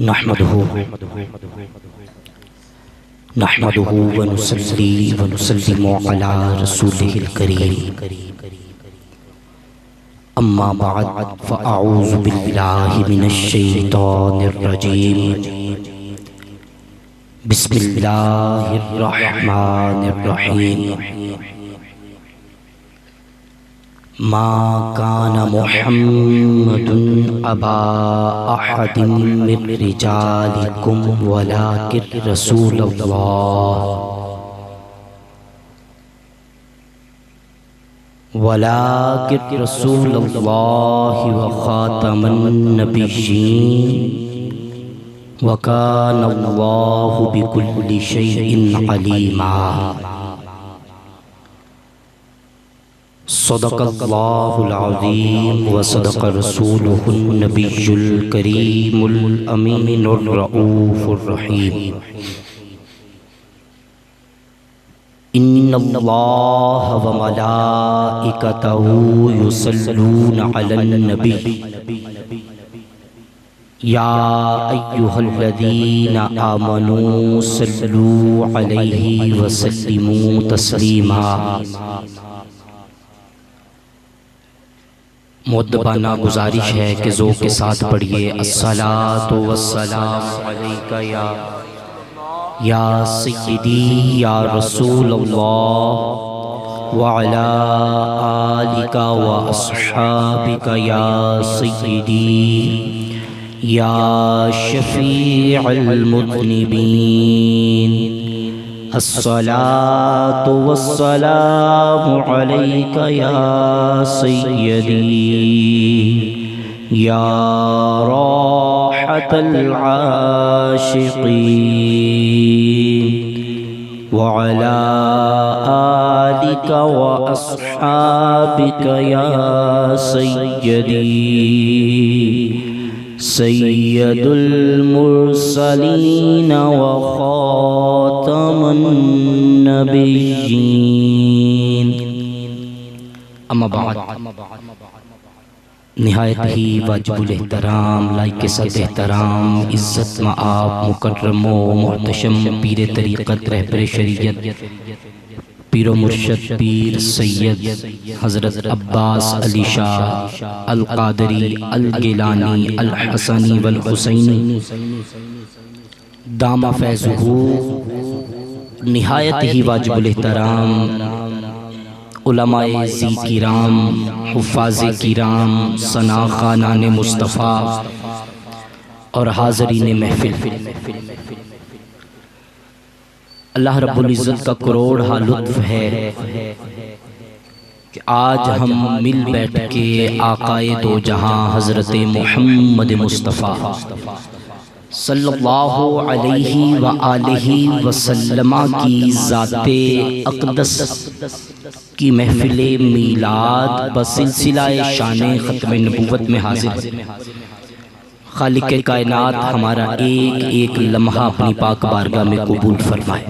نحمده ونصلي ونسلم على رسوله الكريم اما بعد فاعوذ بالله من الشيطان الرجيم بسم الله الرحمن الرحيم ما كان محمد أبا أحد من رجالكم ولكن رسول الله وخاتم النبيين وكان الله بكل شيء عليما صدق اللہ العظیم وصدق رسولہ النبی الکریم الامین الرؤوف الرحیم ان اللہ وملائکتہ یصلون علی النبی یا ایہا الذین آمنوا صلوا علیہ وسلموا تسلیما مؤدبانہ گزارش ہے کہ ذوق کے ساتھ پڑھیے الصلاۃ والسلام علیک یا سیدی یا رسول اللہ وعلی آلک واصحابک یا سیدی یا شفیع المذنبین الصلاة والسلام عليك يا سيدي يا راحة العاشقين وعلى آلك وأصحابك يا سيدي سید المرسلین وخاتم النبیین اما بعد نہایت ہی واجب الاحترام لائق صد احترام عزت مآب مکرم و محتشم پیر طریقت رہبر شریعت پیر و مرشد پیر سید حضرت عباس علی شاہ القادری الگیلانی الحسنی والحسینی دامہ فیضہ نہایت ہی واجب الاحترام علماء ذی کرام حفاظ کرام ثنا خانان مصطفیٰ اور حاضرین محفل اللہ رب العزت کا کروڑ لطف ہے کہ آج ہم مل بیٹھ کے آقائے دو جہاں حضرت محمد مصطفیٰ صلی اللہ علیہ وآلہ وسلم کی ذات اقدس کی محفل میلاد بسلسلہ شان ختم نبوت میں حاضر ہے۔ خالق کائنات ہمارا ایک ایک لمحہ اپنی پاک بارگاہ میں قبول فرمائے۔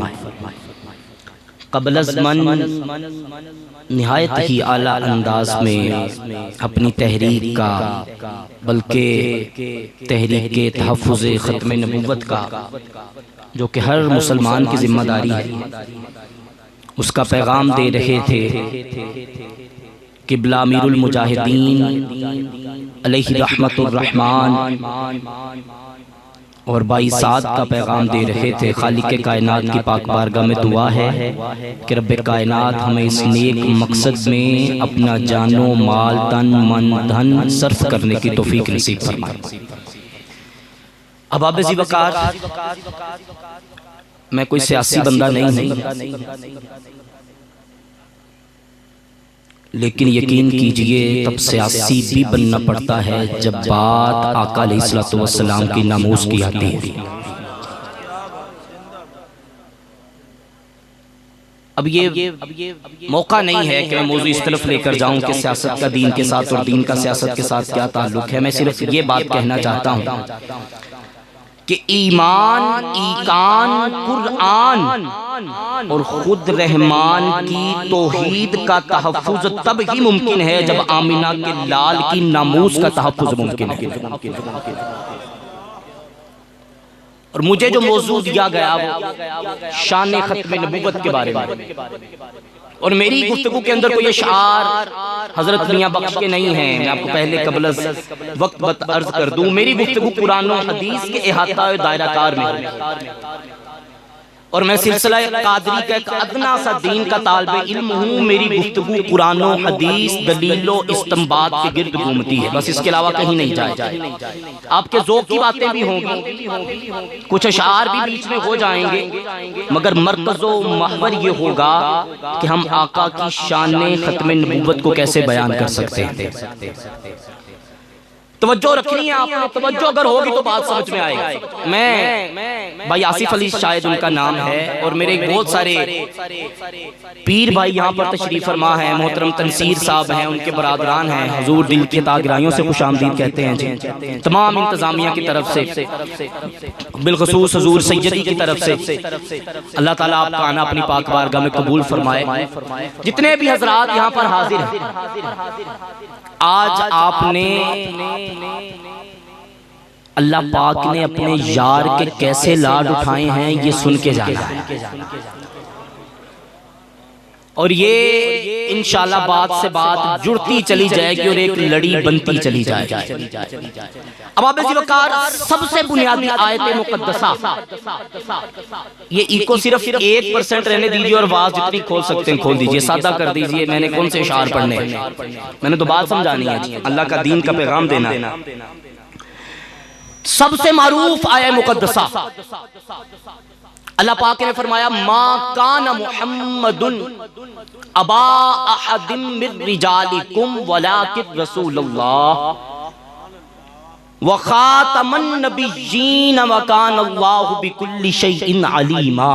قبل از من نہایت ہی اعلیٰ انداز میں اپنی تحریک کا بلکہ تحریک تحفظ ختم نبوت کا جو کہ ہر مسلمان کی ذمہ داری ہے اس کا پیغام دے رہے تھے قبلہ امیر المجاہدین علیہ رحمت الرحمن اور بائی سعد کا پیغام دے رہے تھے۔ خالق کائنات کی پاک بارگاہ میں دعا ہے کہ رب کائنات ہمیں اس نیک مقصد میں اپنا جان و مال تن من دھن صرف کرنے کی توفیق نصیب فرمائے۔ احباب ذی وقار، میں کوئی سیاسی بندہ نہیں ہوں، لیکن یقین کیجئے تب سیاسی بھی بننا پڑتا ہے جب بات آقا علیہ السلام کی ناموس کی آتی ہے۔ اب یہ موقع نہیں ہے کہ میں موضوع اس طرف لے کر جاؤں کہ سیاست کا دین کے ساتھ اور دین کا سیاست کے ساتھ کیا تعلق ہے۔ میں صرف یہ بات کہنا چاہتا ہوں کہ ایمان، ایقان، قرآن اور خود رحمان کی توحید کا تحفظ تب ہی ممکن ہے جب آمنہ کے لال کی ناموس کا تحفظ ممکن ہے۔ اور مجھے جو موضوع دیا گیا وہ شان ختم نبوت کے بارے میں، اور میری گفتگو کے اندر کوئی اشعار حضرت میاں بخش کے نہیں ہیں، میں آپ کو پہلے قبل از وقت عرض کر دوں، میری گفتگو قرآن و حدیث کے احاطہ دائرہ کار میں ہے، اور میں سلسلہ قادری کا ایک ادنا سا دین کا طالب علم ہوں۔ میری گفتگو قرآن و حدیث، دلیل و استنباط کے گرد گھومتی ہے، بس اس کے علاوہ کہیں نہیں جائے۔ آپ کے ذوق کی باتیں بھی ہوں گی، کچھ اشعار بھی بیچ میں ہو جائیں گے، مگر مرکز و محور یہ ہوگا کہ ہم آقا کی شان ختم نبوت کو کیسے بیان کر سکتے ہیں۔ توجہ رکھنی ہے آپ نے، توجہ اگر ہوگی تو بات سمجھ میں آئے گا۔ میں بھائی آصف علی شاید ان کا نام ہے، اور میرے بہت سارے پیر بھائی یہاں پر تشریف فرما ہیں، محترم تنصیر صاحب ہیں، ان کے برادران ہیں، حضور دل کی عطا گرائیوں سے خوش آمدید کہتے ہیں جی، تمام انتظامیہ کی طرف سے، بالخصوص حضور سیدی کی طرف سے اللہ تعالیٰ آپ کا آنا اپنی پاک بارگاہ میں قبول فرمائے۔ جتنے بھی حضرات یہاں پر حاضر ہیں، آج آپ نے اللہ پاک نے اپنے یار کے کیسے لاڈ اٹھائے ہیں یہ سن کے جانا ہے، اور یہ انشاءاللہ بات سے بات جڑتی چلی جائے گی اور ایک لڑی بنتی چلی جائے گی۔ اب آپ ذوالفقار سب سے بنیادی آیت مقدسہ، یہ ایکو صرف 1% رہنے دیجئے اور واز جتنی کھول سکتے ہیں کھول دیجئے، سادہ کر دیجئے، میں نے کون سے اشعار پڑھنے ہیں، میں نے تو بات سمجھانی ہے، اللہ کا دین کا پیغام دینا ہے۔ سب سے معروف آیت مقدسہ، اللہ پاک نے فرمایا ما کان محمد ابا احد من رجالکم ولکن رسول اللہ وخاتم النبیین وکان اللہ بکل شیء علیما۔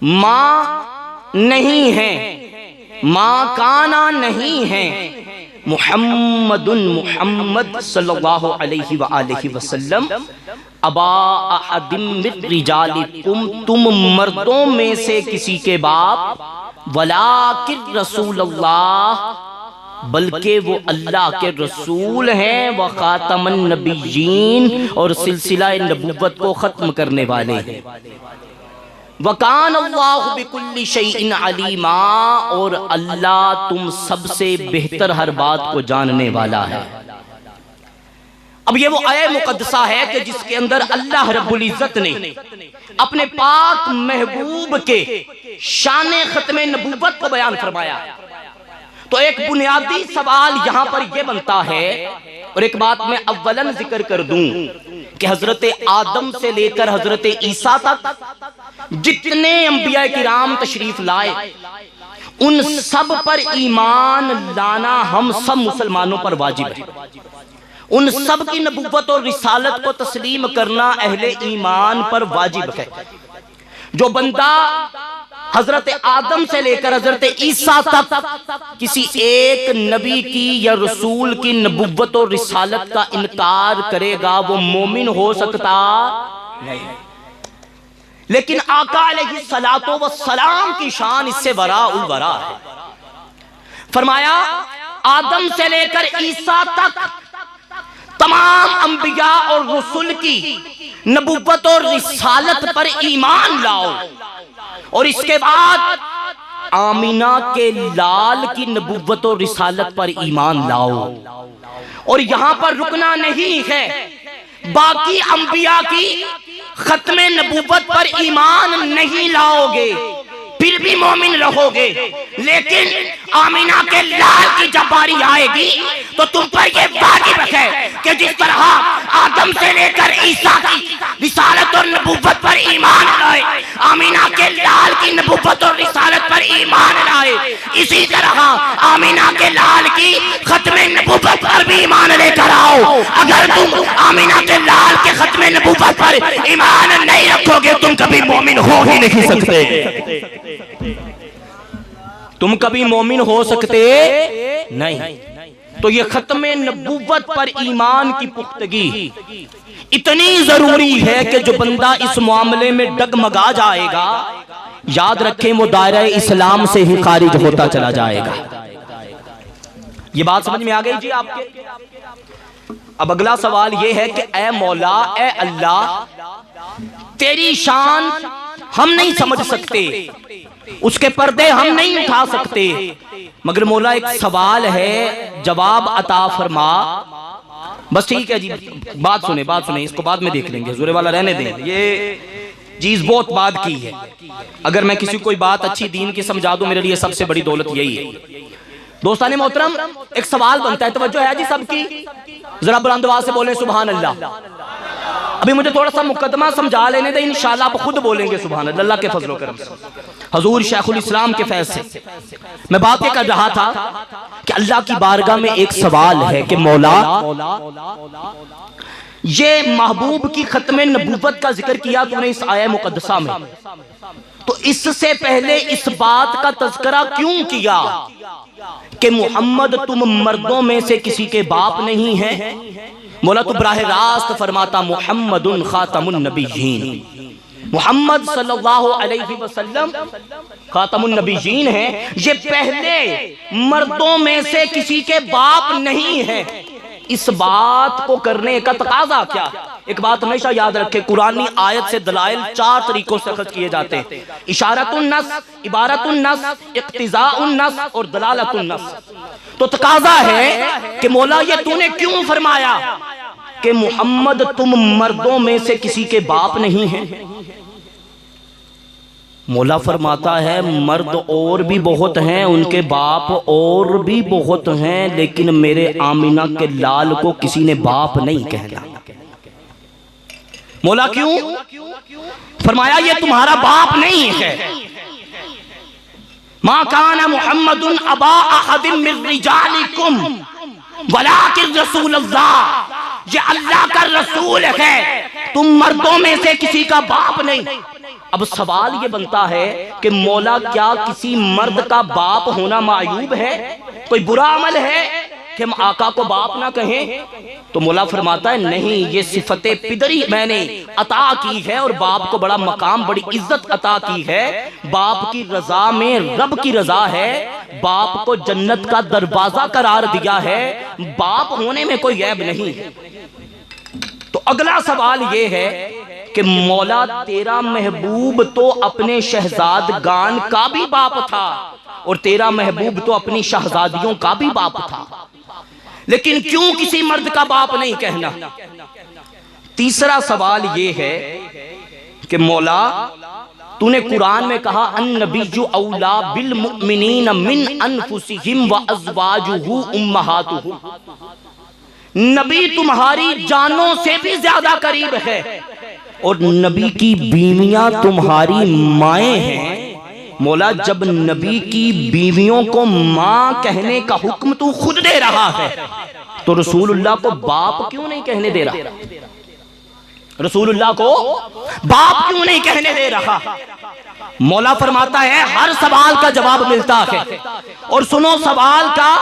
ماں نہیں ہے، ماں کانا نہیں ہے، محمد صلی اللہ علیہ وآلہ وسلم ابا احد من رجالکم، تم مردوں میں سے کسی کے باپ، ولیکن رسول اللہ، بلکہ وہ اللہ کے رسول ہیں، وخاتم النبیین، اور سلسلہ نبوت کو ختم کرنے والے ہیں، وَكَانَ اللَّهُ بِكُلِّ شَيْءٍ عَلِيمًا، اور اللہ تم سب سے بہتر ہر بات کو جاننے والا ہے۔ اب یہ وہ آیت مقدسہ ہے کہ جس کے اندر اللہ رب العزت نے اپنے پاک محبوب کے شان ختم نبوت کو بیان فرمایا۔ تو ایک بنیادی سوال یہاں پر یہ بنتا ہے، اور ایک بات میں اولاً ذکر کر دوں کہ حضرت آدم سے لے کر حضرت عیسیٰ تک جتنے انبیاء کرام تشریف لائے، ان سب پر ایمان لانا ہم سب مسلمانوں پر واجب ہے، ان سب کی نبوت اور رسالت کو تسلیم کرنا اہل ایمان پر واجب ہے۔ جو بندہ حضرت آدم سے لے کر حضرت عیسیٰ تک کسی ایک نبی کی یا رسول کی نبوت اور رسالت کا انکار کرے گا وہ مومن ہو سکتا نہیں، لیکن آقا علیہ السلام کی شان اس سے وراء الورا ہے۔ فرمایا آدم سے لے کر عیسیٰ تک تمام انبیاء اور رسول کی نبوت اور رسالت پر ایمان لاؤ، اور اس کے بعد آمینہ کے لال کی نبوت اور رسالت پر ایمان لاؤ، اور یہاں پر رکنا نہیں ہے، باقی انبیاء کی ختم نبوت پر ایمان نہیں لاؤ گے پھر بھی مومن رہو گے، لیکن آمینہ کے لال کی جب باری آئے گی تو تم پر یہ واجب ہے کہ جس طرح آدم سے لے کر عیسیٰ کی رسالت اور نبوت پر ایمان لائے، آمینہ کے لال کی نبوت اور رسالت پر ایمان لائے، اسی طرح آمینہ کے لال کی ختم نبوت پر بھی ایمان لے کر آؤ۔ اگر تم آمینہ کے لال کے ختم نبوت پر ایمان نہیں رکھو گے تم کبھی مومن ہو ہی نہیں سکتے، تم کبھی مومن ہو سکتے نہیں۔ تو یہ ختم نبوت پر ایمان کی پختگی اتنی ضروری ہے کہ جو بندہ اس معاملے میں ڈگمگا جائے گا، یاد رکھیں وہ دائرہ اسلام سے ہی خارج ہوتا چلا جائے گا۔ یہ بات سمجھ میں آ گئی جی آپ کے؟ اب اگلا سوال یہ ہے کہ اے مولا، اے اللہ، تیری شان ہم نہیں سمجھ سکتے، اس کے پردے ہم نہیں اٹھا سکتے، مگر مولا ایک سوال ہے، جواب عطا فرما۔ بس ٹھیک ہے جی، بات سنیں اس کو بعد میں دیکھ لیں گے، حضور والا رہنے دیں، یہ چیز بہت بات کی ہے۔ اگر میں کسی کو کوئی بات اچھی دین کی سمجھا دوں، میرے لیے سب سے بڑی دولت یہی ہے۔ دوستان محترم، ایک سوال بنتا ہے، توجہ ہے جی سب کی، ذرا بلند آواز سے بولیں سبحان اللہ۔ ابھی مجھے تھوڑا سا مقدمہ سمجھا لینے دیں، انشاءاللہ آپ خود بولیں گے سبحان اللہ، اللہ کے فضل و کرم سے، حضور شیخ الاسلام کے فیض سے۔ میں بات یہ کر رہا تھا کہ اللہ کی بارگاہ میں ایک سوال ہے کہ مولا، یہ محبوب کی ختم نبوت کا ذکر کیا تو نے اس آیہ مقدسہ میں، تو اس سے پہلے اس بات کا تذکرہ کیوں کیا کہ محمد تم مردوں میں سے کسی کے باپ نہیں ہیں؟ مولا تو براہ راست فرماتا محمد خاتم النبیین، محمد صلی اللہ علیہ وسلم خاتم النبیین ہیں، یہ پہلے مردوں میں سے کسی کے باپ نہیں ہیں۔ اس بات کو کرنے کا تقاضا کیا؟ ایک بات ہمیشہ یاد رکھے، قرآنی آیت سے دلائل 4 طریقوں سے اخذ کیے جاتے ہیں: اشارت النص، عبارت النص، اقتضاء النص اور دلالت النص۔ تو تقاضا ہے کہ مولا یہ تو نے کیوں فرمایا کہ محمد تم مردوں میں سے کسی کے باپ نہیں ہیں؟ مولا فرماتا ہے مرد اور بھی بہت ہیں، ان کے باپ اور بھی بہت ہیں، لیکن میرے آمینہ کے لال کو کسی نے باپ نہیں کہنا۔ مولا کیوں فرمایا یہ تمہارا باپ نہیں ہے؟ ما کان محمد ابا احد من رجالکم ولکن رسول اللہ، یہ اللہ کا رسول ہے، تم مردوں میں سے کسی کا باپ نہیں۔ اب سوال یہ بنتا ہے کہ مولا کیا کسی مرد کا باپ ہونا معیوب ہے؟ کوئی برا عمل ہے کہ ہم آقا کو باپ نہ کہیں؟ تو مولا فرماتا ہے نہیں، یہ صفت پدری میں نے عطا کی ہے، اور باپ کو بڑا مقام، بڑی عزت عطا کی ہے۔ باپ کی رضا میں رب کی رضا ہے، باپ کو جنت کا دروازہ قرار دیا ہے، باپ ہونے میں کوئی عیب نہیں۔ تو اگلا سوال یہ ہے کہ مولا تیرا محبوب تو اپنے شہزادگان کا بھی باپ تھا، اور تیرا محبوب تو اپنی شہزادیوں کا بھی باپ تھا، لیکن کیوں کسی مرد کا باپ نہیں کہنا؟ تیسرا سوال یہ ہے کہ مولا تو نے قرآن میں کہا النبی اولا بالمؤمنین من انفسہم وازواجہ امہاتہم، نبی تمہاری جانوں سے بھی زیادہ قریب ہے، اور نبی کی بیویاں تمہاری مائیں ہیں۔ مولا جب نبی کی بیویوں کو ماں کہنے کا حکم تو خود دے رہا ہے، تو رسول اللہ کو باپ کیوں نہیں کہنے دے رہا؟ رسول اللہ کو باپ کیوں نہیں کہنے دے رہا؟ مولا فرماتا ہے ہر سوال کا جواب ملتا ہے، اور سنو سوال کا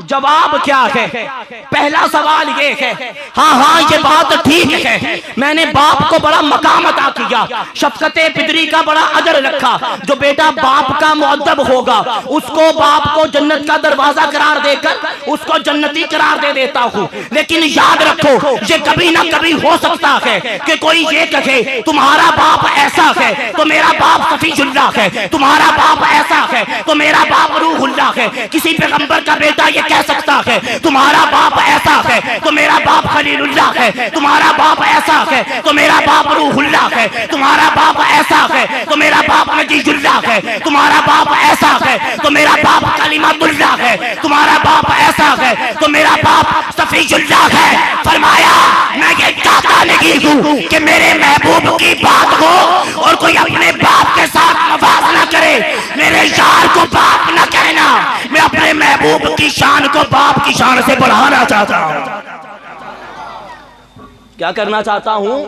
جواب کیا ہے۔ پہلا سوال یہ ہے، ہاں یہ بات ٹھیک ہے، میں نے باپ کو بڑا مقام عطا کیا، شفقت پدری کا بڑا اجر رکھا، جو بیٹا باپ کا مؤدب ہوگا اس کو باپ کو جنت کا دروازہ قرار دے کر اس کو جنتی قرار دے دیتا ہوں، لیکن یاد رکھو یہ کبھی نہ کبھی ہو سکتا ہے کہ کوئی یہ کہے تمہارا باپ ایسا ہے تو میرا باپ صفی اللہ ہے، تمہارا باپ ایسا ہے تو میرا باپ روح اللہ ہے۔ کسی پیغمبر کا بیٹا یہ کہہ سکتا ہے تمہارا باپ ایسا ہے تو میرا باپ خلیل اللہ ہے، تمہارا باپ ایسا ہے تو میرا باپ روح اللہ ہے، تمہارا باپ ایسا ہے تو میرا باپ نجی اللہ ہے، تمہارا باپ ایسا ہے تو میرا باپ کلمت اللہ ہے، تمہارا باپ ایسا ہے تو میرا باپ صفی اللہ ہے۔ فرمایا میں یہ چاہتا نہیں ہوں کہ میرے محبوب کی بات ہو اور کوئی اپنے باپ کے ساتھ مواز نہ کرے، میرے یار کو باپ نہ کہنا، میں اپنے محبوب کی شان کو باپ کی شان سے بڑھانا چاہتا ہوں۔ کیا کرنا چاہتا ہوں؟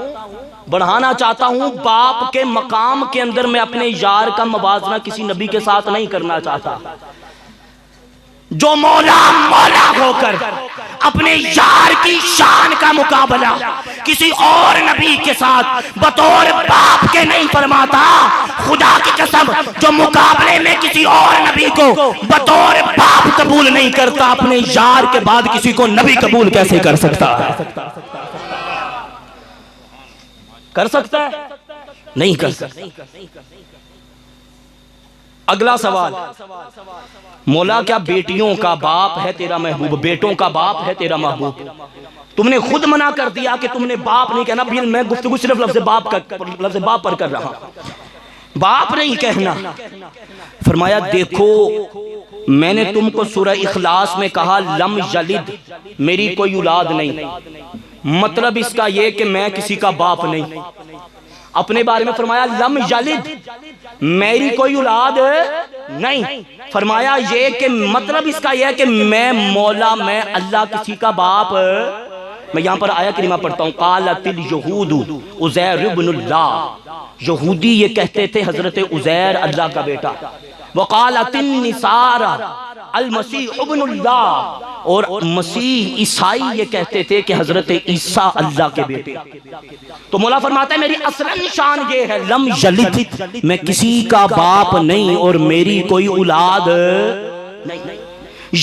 بڑھانا چاہتا ہوں۔ باپ کے مقام کے اندر میں اپنے یار کا موازنہ کسی نبی کے ساتھ نہیں کرنا چاہتا۔ جو مولا مولا ہو کر اپنے یار کی شان کا مقابلہ کسی اور نبی کے ساتھ بطور باپ کے نہیں فرماتا، خدا کی قسم جو مقابلے میں کسی اور نبی کو بطور باپ قبول نہیں کرتا، اپنے یار کے بعد کسی کو نبی قبول کیسے کر سکتا ہے؟ کر سکتا ہے؟ نہیں کر سکتا۔ اگلا سوال، مولا کیا بیٹیوں کا باپ ہے تیرا محبوب، بیٹوں کا باپ ہے تیرا محبوب؟ تم نے خود منع کر دیا کہ تم نے باپ نہیں کہنا، پھر میں گفتگو صرف لفظ باپ پر کر رہا ہوں، باپ نہیں کہنا۔ فرمایا دیکھو میں نے تم کو سورہ اخلاص میں کہا لم یلد، میری کوئی اولاد نہیں، مطلب اس کا یہ کہ میں کسی کا باپ نہیں۔ اپنے بارے میں فرمایا لم یلد، میری کوئی اولاد نہیں، فرمایا یہ کہ مطلب اس کا یہ ہے کہ میں مولا، میں اللہ کسی کا باپ۔ میں یہاں پر آیت کریمہ پڑھتا ہوں، قالت الیہود عزیر ابن اللہ، یہودی یہ کہتے تھے حضرت عزیر اللہ کا بیٹا، وقالت النصارى المسیح ابن اللہ، اور مسیح عیسائی یہ کہتے تھے کہ حضرت عیسیٰ اللہ کے بیٹے۔ تو مولا فرماتا ہے میری اصل نشان یہ ہے لم یلد، میں کسی کا باپ نہیں اور میری کوئی اولاد نہیں۔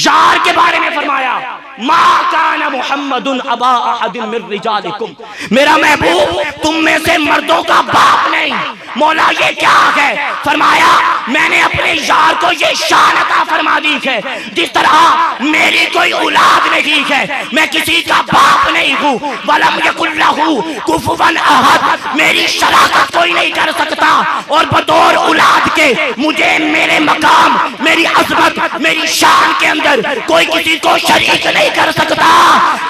یار کے بارے میں فرمایا ما کان محمد ابا احد من رجالکم، میرا محبوب تم میں سے مردوں کا باپ نہیں۔ مولا یہ کیا ہے؟ فرمایا میں نے اپنے یار کو یہ شان عطا فرما دی ہے، جس طرح میری کوئی اولاد نہیں ہے، میں کسی کا باپ نہیں ہوں، وَلَمْ يَكُنْ لَهُ كُفُوًا أَحَدٌ، میری شراکت کوئی نہیں کر سکتا، اور بطور اولاد کے مجھے میرے مقام، میری عظمت، میری شان کے اندر کوئی کسی کو شریک نہیں کر سکتا۔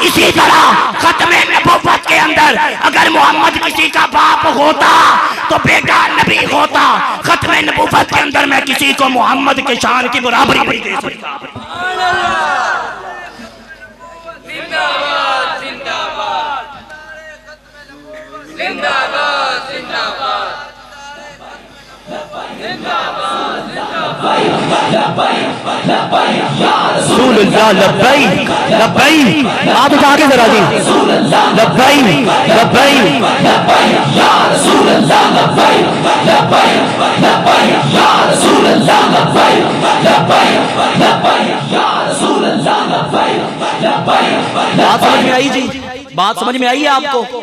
اسی طرح ختم نبوت کے اندر اگر محمد کسی کا باپ ہوتا تو بیٹا نبی ہوتا، ختم نبوت کے اندر میں کسی کو محمد کے شان کی برابری نہیں دے سکتا۔ زندہ باد زندہ باد زندہ باد زندہ باد زندہ باد رسول اللہ لبیک لبیک، ہاتھ اٹھا کے ذرا جی، لبیک لبیک یا رسول اللہ لبیک لبیک لبیک یا رسول اللہ لبیک لبیک لبیک یا رسول اللہ لبیک لبیک۔ بات سمجھ میں آئی جی؟ بات سمجھ میں آئی آپ کو؟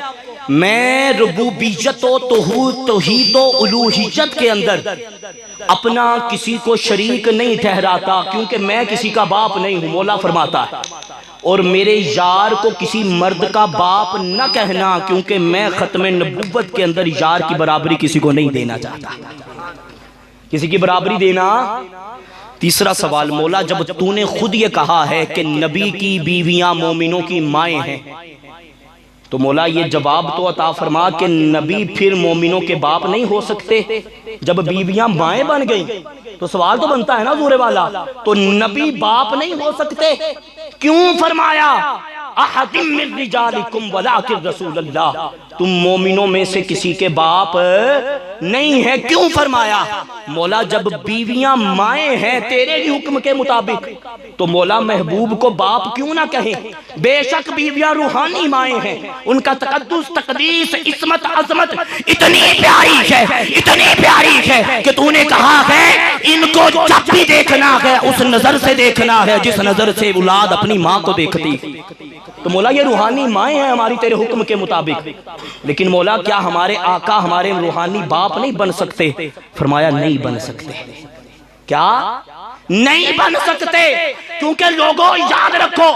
میں ربوبیت و توحید و الوہیت کے اندر اپنا کسی کو شریک نہیں ٹھہراتا، کیونکہ میں کسی کا باپ نہیں ہوں، مولا فرماتا ہے، اور میرے یار کو کسی مرد کا باپ نہ کہنا، کیونکہ میں ختم نبوت کے اندر یار کی برابری کسی کو نہیں دینا چاہتا، کسی کی برابری دینا۔ تیسرا سوال، مولا جب تو نے خود یہ کہا ہے کہ نبی کی بیویاں مومنوں کی مائیں ہیں، تو مولا یہ جواب تو عطا فرما کہ نبی پھر مومنوں کے باپ نہیں ہو سکتے۔ جب بیویاں مائیں بن گئیں تو سوال تو بنتا ہے نا زورے والا، تو نبی باپ نہیں ہو سکتے؟ کیوں فرمایا احد من رجالکم ولکن رسول اللہ، تم مومنوں میں سے کسی کے باپ نہیں ہے، کیوں فرمایا؟ مولا جب بیویاں مائیں ہیں تیرے ہی حکم کے مطابق، تو مولا محبوب کو باپ کیوں نہ کہیں؟ بے شک بیویاں روحانی مائیں ہیں، ان کا تقدس، تقدیس، عصمت، عظمت اتنی پیاری ہے، اتنی پیاری ہے کہ تو نے کہا ہے ان کو جب بھی دیکھنا ہے اس نظر سے دیکھنا ہے جس نظر سے اولاد اپنی ماں کو دیکھتی۔ تو مولا یہ روحانی مائیں ہیں ہماری تیرے حکم کے مطابق، لیکن مولا کیا ہمارے آقا ہمارے روحانی باپ نہیں بن سکتے؟ فرمایا نہیں بن سکتے۔ کیا نہیں بن سکتے؟ کیونکہ لوگوں یاد رکھو،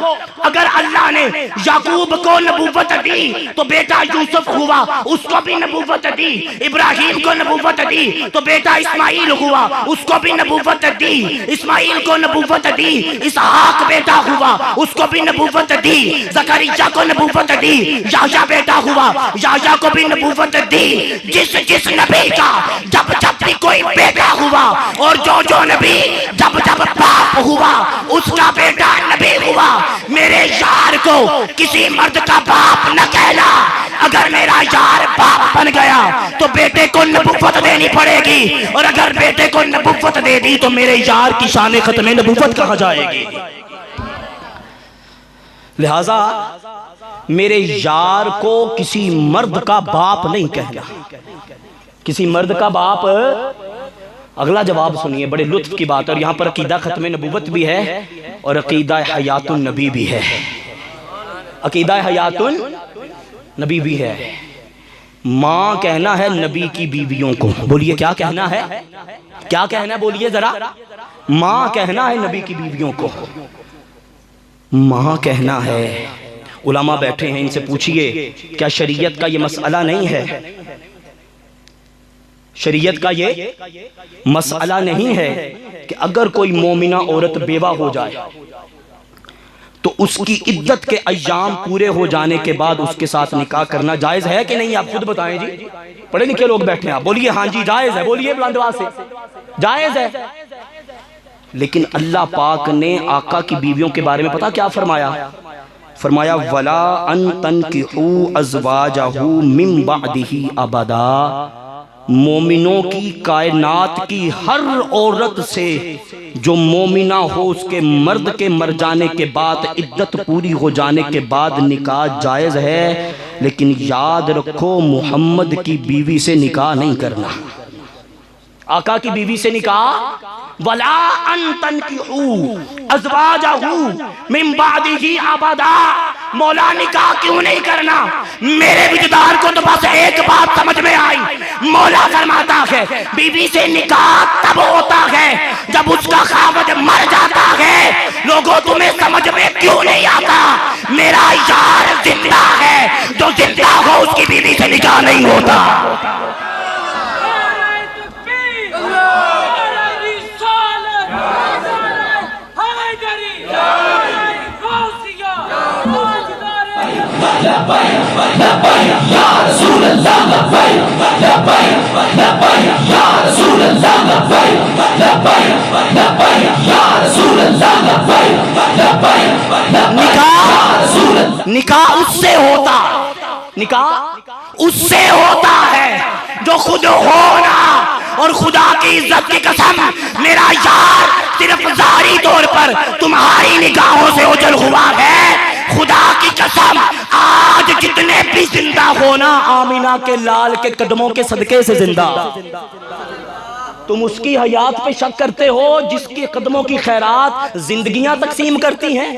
اگر اللہ نے یعقوب کو نبوت دی تو بیٹا یوسف ہوا، اس کو بھی نبوت دی۔ ابراہیم کو نبوت دی تو بیٹا اسماعیل ہوا، اس کو بھی نبوت دی۔ اسماعیل کو نبوت دی، اسحاق بیٹا ہوا، اس کو بھی نبوت دی۔ زکریا کو نبوت دی، یحییٰ بیٹا ہوا، یحییٰ کو بھی نبوت دی۔ جس نبی کا جب بھی کوئی بیٹا ہوا، اور جو نبی جب باپ ہوا اس کا بیٹا نبی ہوا۔ میرے یار کو کسی مرد کا باپ نہ کہنا، اگر میرا یار باپ بن گیا تو بیٹے کو نبوت دینی پڑے گی، اور اگر بیٹے کو نبوت دے دی تو میرے یار کی شان ختم نبوت کہاں جائے گی؟ لہذا میرے یار کو کسی مرد کا باپ نہیں کہنا. کسی مرد کا باپ. اگلا جواب سنیے، بڑے لطف کی بات. اور یہاں پر عقیدہ ختم نبوت بھی ہے اور عقیدہ حیات النبی بھی ہے. عقیدہ حیات النبی بھی ہے. ماں کہنا ہے نبی کی بیویوں کو. بولیے کیا کہنا ہے؟ کیا کہنا ہے بولیے ذرا. ماں کہنا ہے نبی کی بیویوں کو. ماں کہنا ہے. علماء بیٹھے ہیں، ان سے پوچھئے کیا شریعت کا یہ مسئلہ نہیں ہے؟ شریعت کا یہ مسئلہ نہیں ہے کہ اگر کوئی مومنہ عورت بیوہ ہو جائے تو اس کی عدت کے ایام پورے ہو جانے کے بعد اس کے ساتھ نکاح کرنا جائز ہے کہ نہیں؟ آپ خود بتائیں جی. پڑھے لکھے لوگ بیٹھے ہیں، آپ بولیے ہاں جی جائز ہے. بولیے بلند آواز سے جائز ہے. لیکن اللہ پاک نے آقا کی بیویوں کے بارے میں پتہ کیا فرمایا؟ فرمایا وَلَا أَن تَنْكِحُوا أَزْوَاجَهُ مِن بَعْدِهِ أَبَدًا. مومنوں کی کائنات کی ہر عورت سے جو مومنہ ہو اس کے مرد کے مر جانے کے بعد عدت پوری ہو جانے کے بعد نکاح جائز ہے، لیکن یاد رکھو محمد کی بیوی سے نکاح نہیں کرنا. آقا کی بیوی سے نکاح. وَلَا أَن تَنْكِحُوا أَزْوَاجَهُ مِن بَعْدِهِ أَبَدًا. مولا نکاح کیوں نہیں کرنا؟ میرے وجدار کو تو بس ایک بات سمجھ میں آئی. مولا فرماتا ہے بیوی سے نکاح تب ہوتا ہے جب اس کا خاوند مر جاتا ہے. لوگوں تمہیں سمجھ میں کیوں نہیں آتا؟ میرا یار زندہ ہے، جو زندہ ہو اس کی بیوی سے نکاح نہیں ہوتا. نکاح اس سے ہوتا، نکاح اس سے ہوتا ہے جو خود ہونا. اور خدا کی عزت کی قسم میرا یار صرف ظاہری طور پر تمہاری نگاہوں سے اوجھل ہوا ہے. خدا کی قسم آج جتنے بھی زندہ ہونا آمینہ کے لال کے قدموں کے صدقے سے زندہ. تم اس کی حیات پہ شک کرتے ہو جس کے قدموں کی خیرات زندگیاں تقسیم کرتی ہیں.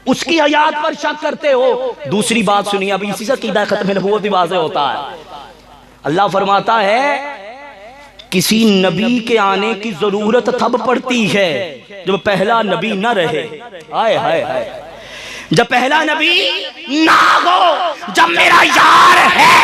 اس کی حیات پر شک کرتے ہو. دوسری بات سنیے، اب اسی سے عقیدہ ختم نبوت بھی واضح ہوتا ہے. اللہ فرماتا ہے کسی نبی کے آنے کی ضرورت تب پڑتی ہے جب پہلا نبی نہ رہے. آئے ہائے ہائے. جب پہلا نبی نہ ہو، جب میرا یار ہے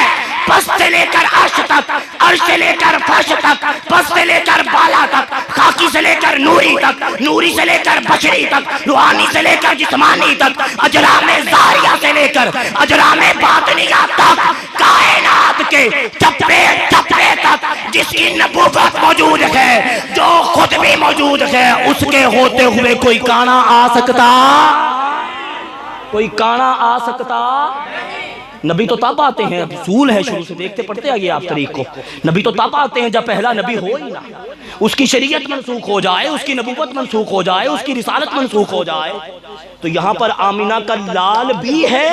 پس سے لے کر عرش تک، عرش سے لے کر فرش تک، پس سے لے کر بالا تک، خاکی سے لے کر نوری تک، نوری سے لے کر بشری تک، روحانی سے لے کر جسمانی تک، اجرام ظاہریہ سے لے کر اجرام باطنیہ تک، کائنات کے چپے چپے تک جس کی نبوت موجود ہے، جو خود بھی موجود ہے، اس کے ہوتے ہوئے کوئی کانا آ سکتا؟ کوئی کانا آ سکتا؟ نبی تو تب آتے ہیں، اصول ہے شروع سے دیکھتے پڑھتے آئیے آپ طریق کو. نبی تو تب آتے ہیں جب پہلا نبی ہو ہی نہ، اس کی شریعت منسوخ ہو جائے، اس کی نبوت منسوخ ہو جائے، اس کی رسالت منسوخ ہو جائے. تو یہاں پر آمینہ کا لال بھی ہے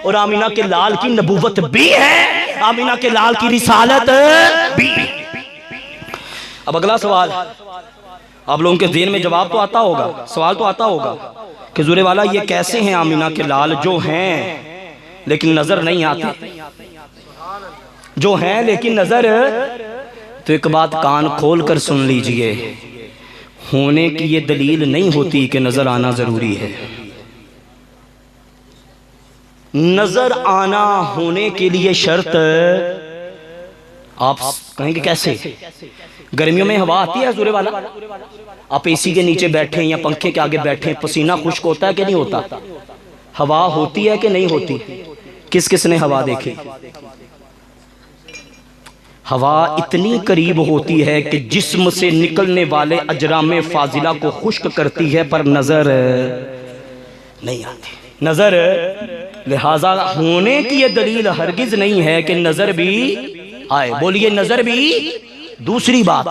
اور آمینہ کے لال کی نبوت بھی ہے، آمینہ کے لال کی رسالت بھی. اب اگلا سوال آپ لوگوں کے ذہن میں جواب تو آتا ہوگا، سوال تو آتا ہوگا کہ زورے والا یہ کیسے ہیں آمینہ کے لال جو ہیں لیکن نظر نہیں آتے، جو ہیں لیکن نظر. تو ایک بات کان کھول کر سن لیجئے، ہونے کی یہ دلیل نہیں ہوتی کہ نظر آنا ضروری ہے. نظر آنا ہونے کے لیے شرط. آپ کہیں گے کیسے؟ گرمیوں میں ہوا آتی ہے حضور والا، آپ اے سی کے نیچے بیٹھیں یا پنکھے کے آگے بیٹھیں، پسینہ خشک ہوتا ہے کہ نہیں ہوتا؟ ہوا ہوتی ہے کہ نہیں ہوتی؟ کس کس نے ہوا دیکھی؟ ہوا اتنی قریب ہوتی ہے کہ جسم سے نکلنے والے اجرام فاضلہ کو خشک کرتی ہے پر نظر نہیں آتی. نظر لہذا ہونے کی یہ دلیل ہرگز نہیں ہے کہ نظر بھی آئے. بولیے نظر بھی. دوسری بات،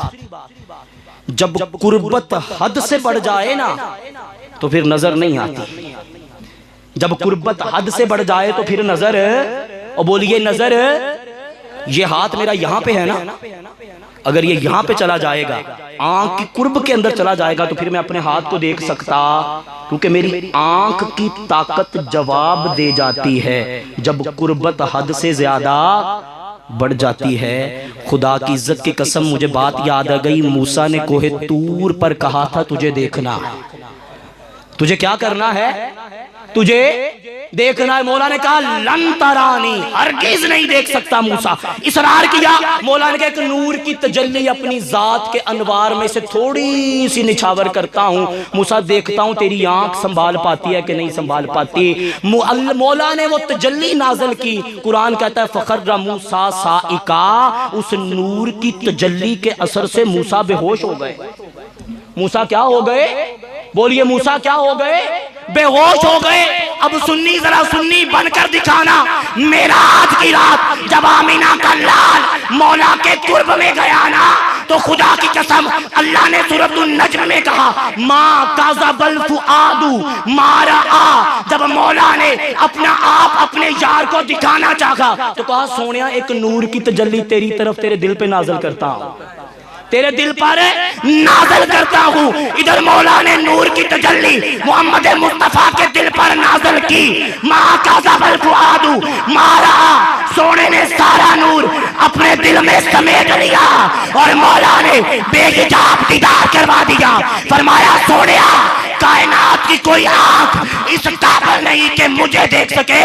جب قربت حد سے بڑھ جائے نا تو پھر نظر نہیں آتی. جب قربت حد سے بڑھ جائے تو پھر نظر، اور بولیے نظر، یہ ہاتھ میرا یہاں پہ ہے نا، اگر یہ یہاں پہ چلا جائے گا، آنکھ کی قرب کے اندر چلا جائے گا تو پھر میں اپنے ہاتھ کو دیکھ سکتا، کیونکہ میری آنکھ کی طاقت جواب دے جاتی ہے جب قربت حد سے زیادہ بڑھ جاتی ہے۔ خدا کی عزت کی قسم مجھے بات یاد آ گئی، موسیٰ نے کوہ طور پر کہا تھا تجھے دیکھنا ہے، تجھے کیا کرنا ہے، تجھے دیکھنا ہے۔ مولا نے کہا لن ترانی، ہرگز نہیں دیکھ سکتا موسیٰ، اصرار کیا۔ مولا نے کہا ایک نور کی تجلی اپنی ذات کے انوار میں سے تھوڑی سی نچھاور کرتا ہوں، موسیٰ دیکھتا ہوں تیری آنکھ سنبھال پاتی ہے کہ نہیں سنبھال پاتی۔ مولا نے وہ تجلی نازل کی، قرآن کہتا ہے فخر موسیٰ صائقا، اس نور کی تجلی کے اثر سے موسیٰ بے ہوش ہو گئے۔ موسیٰ کیا ہو گئے، بولیے موسیٰ کیا ہو گئے، بے ہوش ہو گئے۔ اب سنی ذرا سنی بن کر دکھانا، معراج کی رات جب آمینہ کا لال مولا کے قرب میں گیا نا، تو خدا کی قسم اللہ نے سورۃ النجم میں کہا ما کذب الفؤاد ما رأى، جب مولا نے اپنا آپ اپنے یار کو دکھانا چاہا تو کہا سونیا ایک نور کی تجلی تیری طرف تیرے دل پہ نازل کرتا ہوں، تیرے دل پر نازل کرتا ہوں۔ ادھر مولا نے نور کی تجلی محمد مصطفیٰ کے دل پر نازل کی، ما کذب الفؤاد ما رأى، سونے نے سارا نور اپنے دل میں سمیٹ لیا اور مولا نے بے حجاب دیدار کروا دیا۔ فرمایا سونیا کائنات کی کوئی آنکھ اس قابل نہیں کہ مجھے دیکھ سکے،